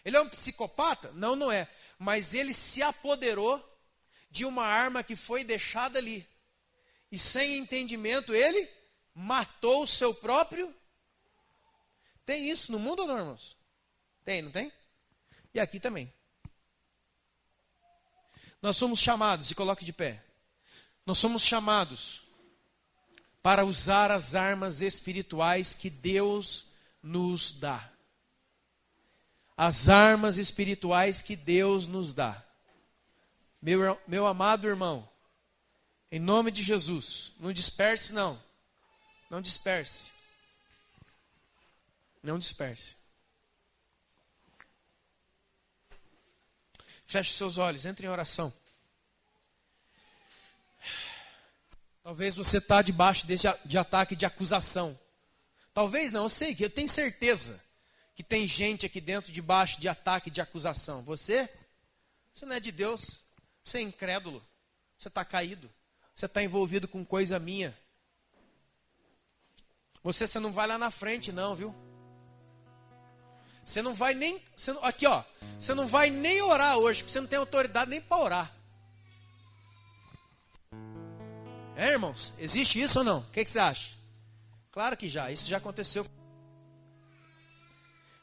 Ele é um psicopata? Não, não é. Mas ele se apoderou de uma arma que foi deixada ali. E sem entendimento ele matou o seu próprio. Tem isso no mundo ou não, irmãos? Tem, não tem? E aqui também. Nós somos chamados, e coloque de pé. Nós somos chamados para usar as armas espirituais que Deus nos dá. As armas espirituais que Deus nos dá. Meu amado irmão, em nome de Jesus, não disperse não. Não disperse. Não disperse. Feche seus olhos, entre em oração. Talvez você está debaixo de ataque de acusação. Talvez não, eu sei que eu tenho certeza que tem gente aqui dentro debaixo de ataque de acusação. Você não é de Deus, você é incrédulo, você está caído, você está envolvido com coisa minha. Você não vai lá na frente não, viu? Você não vai nem... Aqui, ó. Você não vai nem orar hoje, porque você não tem autoridade nem para orar. É, irmãos? Existe isso ou não? O que você acha? Claro que já. Isso já aconteceu.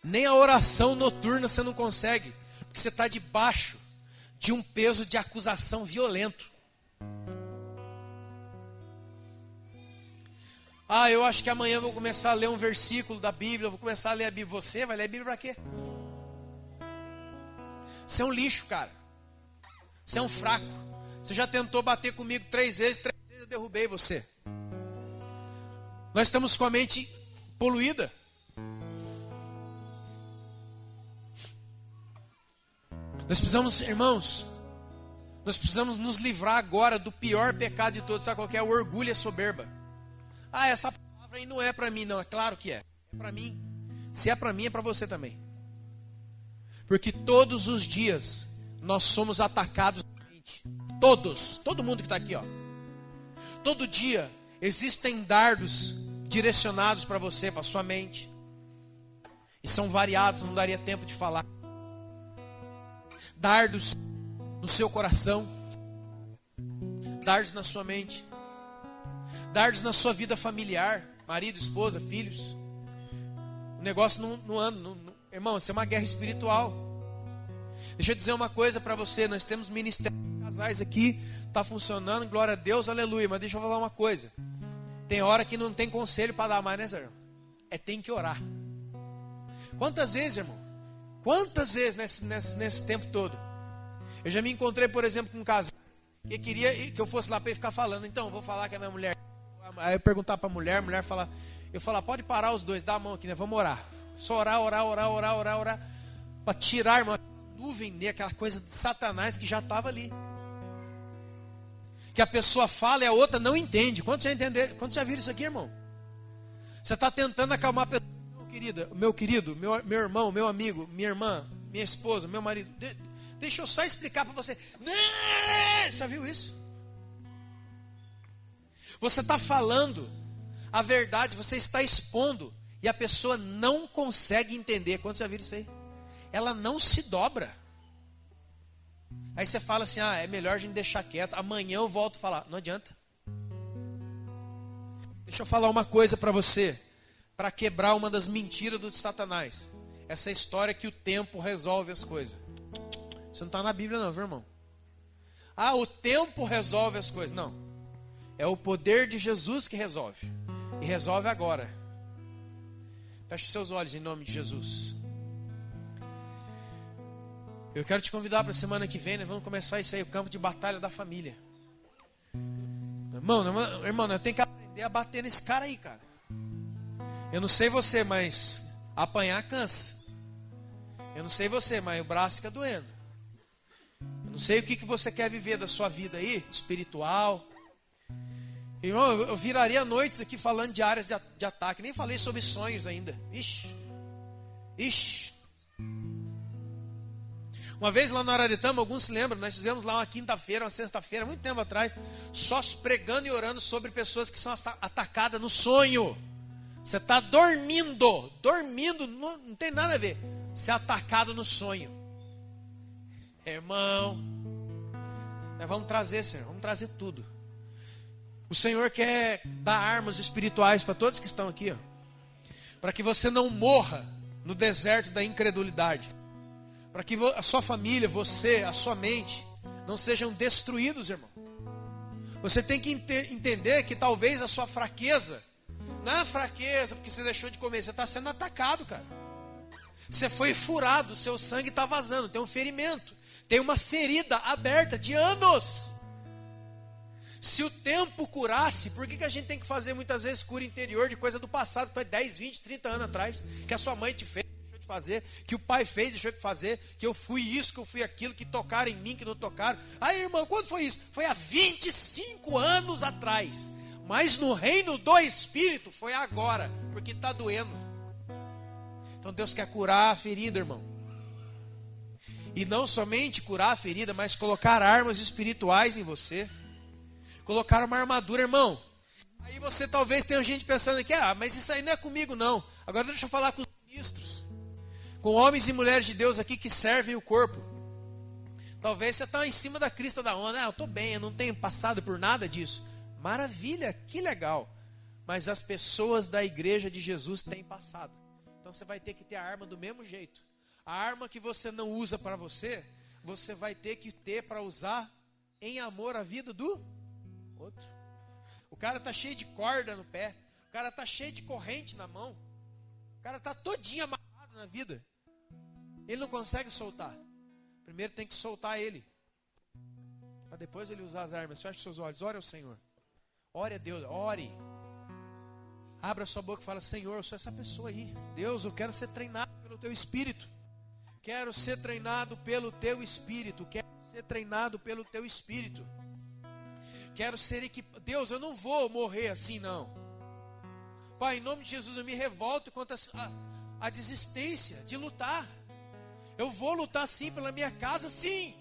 Nem a oração noturna você não consegue, porque você está debaixo de um peso de acusação violento. Ah, eu acho que amanhã eu vou começar a ler um versículo da Bíblia, eu vou começar a ler a Bíblia. Você vai ler a Bíblia para quê? Você é um lixo, cara. Você é um fraco. Você já tentou bater comigo 3 vezes eu derrubei você. Nós estamos com a mente poluída. Nós precisamos, irmãos, nós precisamos nos livrar agora do pior pecado de todos. Sabe qual que é? O orgulho e a soberba. Ah, essa palavra aí não é para mim, não. É claro que é. É para mim. Se é para mim, é para você também. Porque todos os dias nós somos atacados na mente. Todos. Todo mundo que está aqui, ó. Todo dia existem dardos direcionados para você, para sua mente. E são variados, não daria tempo de falar. Dardos no seu coração. Dardos na sua mente. Dardos na sua vida familiar, marido, esposa, filhos. O negócio não anda. Irmão, isso é uma guerra espiritual. Deixa eu dizer uma coisa para você. Nós temos ministério de casais aqui. Está funcionando, glória a Deus, aleluia. Mas deixa eu falar uma coisa. Tem hora que não tem conselho para dar mais, né, Zé? Tem que orar. Quantas vezes, irmão? Quantas vezes nesse tempo todo? Eu já me encontrei, por exemplo, com um casal que queria que eu fosse lá para ele ficar falando. Então, eu vou falar que a minha mulher... Aí eu perguntar para a mulher falar... Eu falar, pode parar os dois, dá a mão aqui, né? Vamos orar. Só orar. Para tirar, irmão, a nuvem dele, aquela coisa de Satanás que já estava ali. Que a pessoa fala e a outra não entende. Quantos já entenderam? Quantos já viram isso aqui, irmão? Você está tentando acalmar a pessoa. Meu querido, meu irmão, meu amigo, minha irmã, minha esposa, meu marido. deixa eu só explicar para você. Não, você viu isso? Você está falando a verdade, você está expondo, e a pessoa não consegue entender. Quando você já viu isso aí? Ela não se dobra. Aí você fala assim, é melhor a gente deixar quieto, amanhã eu volto a falar. Não adianta. Deixa eu falar uma coisa para você, para quebrar uma das mentiras do Satanás. Essa história que o tempo resolve as coisas. Isso não está na Bíblia não, viu, irmão? O tempo resolve as coisas. Não. É o poder de Jesus que resolve. E resolve agora. Feche seus olhos em nome de Jesus. Eu quero te convidar para a semana que vem, né? Vamos começar isso aí, o campo de batalha da família. Irmão, eu tenho que aprender a bater nesse cara aí, cara. Eu não sei você, mas apanhar cansa. Eu não sei você, mas o braço fica doendo. Eu não sei o que você quer viver da sua vida aí, espiritual. Irmão, eu viraria noites aqui falando de áreas de ataque. Nem falei sobre sonhos ainda. Ixi. Uma vez lá no Araretama, alguns se lembram, nós fizemos lá uma quinta-feira, uma sexta-feira, muito tempo atrás, só pregando e orando sobre pessoas que são atacadas no sonho. Você está dormindo, não tem nada a ver. Ser atacado no sonho. Irmão, nós vamos trazer, Senhor, vamos trazer tudo. O Senhor quer dar armas espirituais para todos que estão aqui, para que você não morra no deserto da incredulidade. Para que a sua família, você, a sua mente, não sejam destruídos, irmão. Você tem que entender que talvez a sua fraqueza, não é fraqueza porque você deixou de comer, você está sendo atacado, cara. Você foi furado, seu sangue está vazando, tem um ferimento, tem uma ferida aberta de anos. Se o tempo curasse, por que a gente tem que fazer muitas vezes cura interior de coisa do passado, que foi 10, 20, 30 anos atrás, que a sua mãe te fez, deixou de fazer, que o pai fez, deixou de fazer, que eu fui isso, que eu fui aquilo, que tocaram em mim, que não tocaram. Aí, irmão, quando foi isso? Foi há 25 anos atrás. Mas no reino do Espírito foi agora, porque está doendo. Então Deus quer curar a ferida, irmão. E não somente curar a ferida, mas colocar armas espirituais em você. Colocar uma armadura, irmão. Aí você talvez tenha gente pensando aqui, mas isso aí não é comigo não. Agora deixa eu falar com os ministros, com homens e mulheres de Deus aqui que servem o corpo. Talvez você está em cima da crista da onda. Eu estou bem, eu não tenho passado por nada disso. Maravilha, que legal. Mas as pessoas da igreja de Jesus têm passado. Então você vai ter que ter a arma do mesmo jeito. A arma que você não usa para você, você vai ter que ter para usar em amor à vida do outro. O cara está cheio de corda no pé. O cara está cheio de corrente na mão. O cara está todinho amarrado na vida. Ele não consegue soltar. Primeiro tem que soltar ele, para depois ele usar as armas. Feche seus olhos, ore ao Senhor. Ore a Deus, ore. Abra sua boca e fala: Senhor, eu sou essa pessoa aí. Deus, eu quero ser treinado pelo Teu Espírito. Quero ser treinado pelo Teu Espírito. Quero ser treinado pelo Teu Espírito. Quero ser equipado. Deus, eu não vou morrer assim não. Pai, em nome de Jesus, eu me revolto contra a desistência de lutar. Eu vou lutar sim pela minha casa, sim.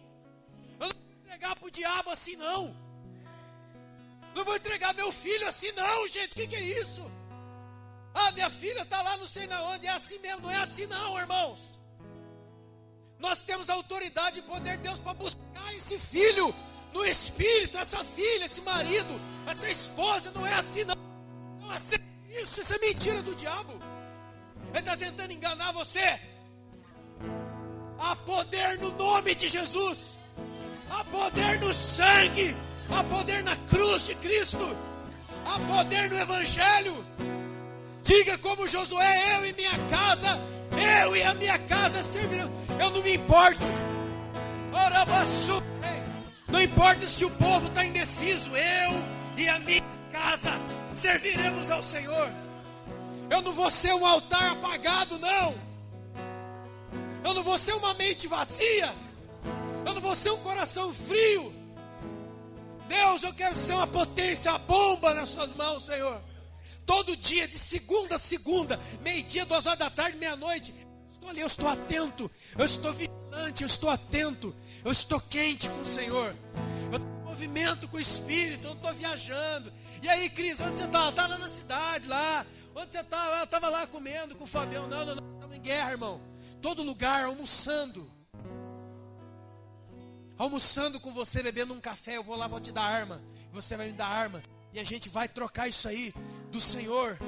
Eu não vou entregar para o diabo assim não. Não vou entregar meu filho assim não, gente. O que é isso? Minha filha está lá não sei na onde. É assim mesmo, não é assim não, irmãos. Nós temos a autoridade e poder de Deus para buscar esse filho no Espírito, essa filha, esse marido, essa esposa. Não é assim não. Não aceita isso, isso é mentira do diabo. Ele está tentando enganar você. Há poder no nome de Jesus. Há poder no sangue. Há poder na cruz de Cristo. Há poder no Evangelho. Diga como Josué: eu e a minha casa serviremos. Eu não me importo. Não importa se o povo está indeciso. Eu e a minha casa serviremos ao Senhor. Eu não vou ser um altar apagado, não. Eu não vou ser uma mente vazia. Eu não vou ser um coração frio. Deus, eu quero ser uma potência, uma bomba nas suas mãos, Senhor. Todo dia, de segunda a segunda, meio-dia, 2 horas da tarde, meia-noite. Estou ali, eu estou atento. Eu estou vivendo. vigilante, eu estou atento, eu estou quente com o Senhor. Eu estou em movimento com o Espírito, eu não estou viajando. E aí, Cris, onde você está? Está lá na cidade, lá. Onde você está? Eu estava lá comendo com o Fabião. Não, estamos em guerra, irmão. Todo lugar, almoçando. Almoçando com você, bebendo um café, eu vou lá, vou te dar arma. Você vai me dar arma. E a gente vai trocar isso aí do Senhor.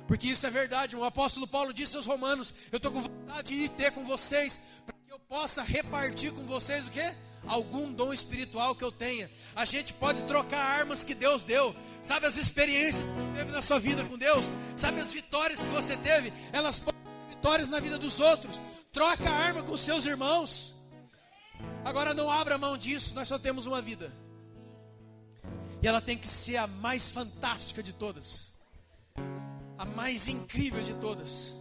Porque isso é verdade. O apóstolo Paulo disse aos romanos: eu estou com vontade de ir ter com vocês, para que eu possa repartir com vocês o quê? Algum dom espiritual que eu tenha. A gente pode trocar armas que Deus deu. Sabe as experiências que você teve na sua vida com Deus? Sabe as vitórias que você teve? Elas podem ser vitórias na vida dos outros. Troca a arma com seus irmãos. Agora não abra mão disso. Nós só temos uma vida. E ela tem que ser a mais fantástica de todas. A mais incrível de todas.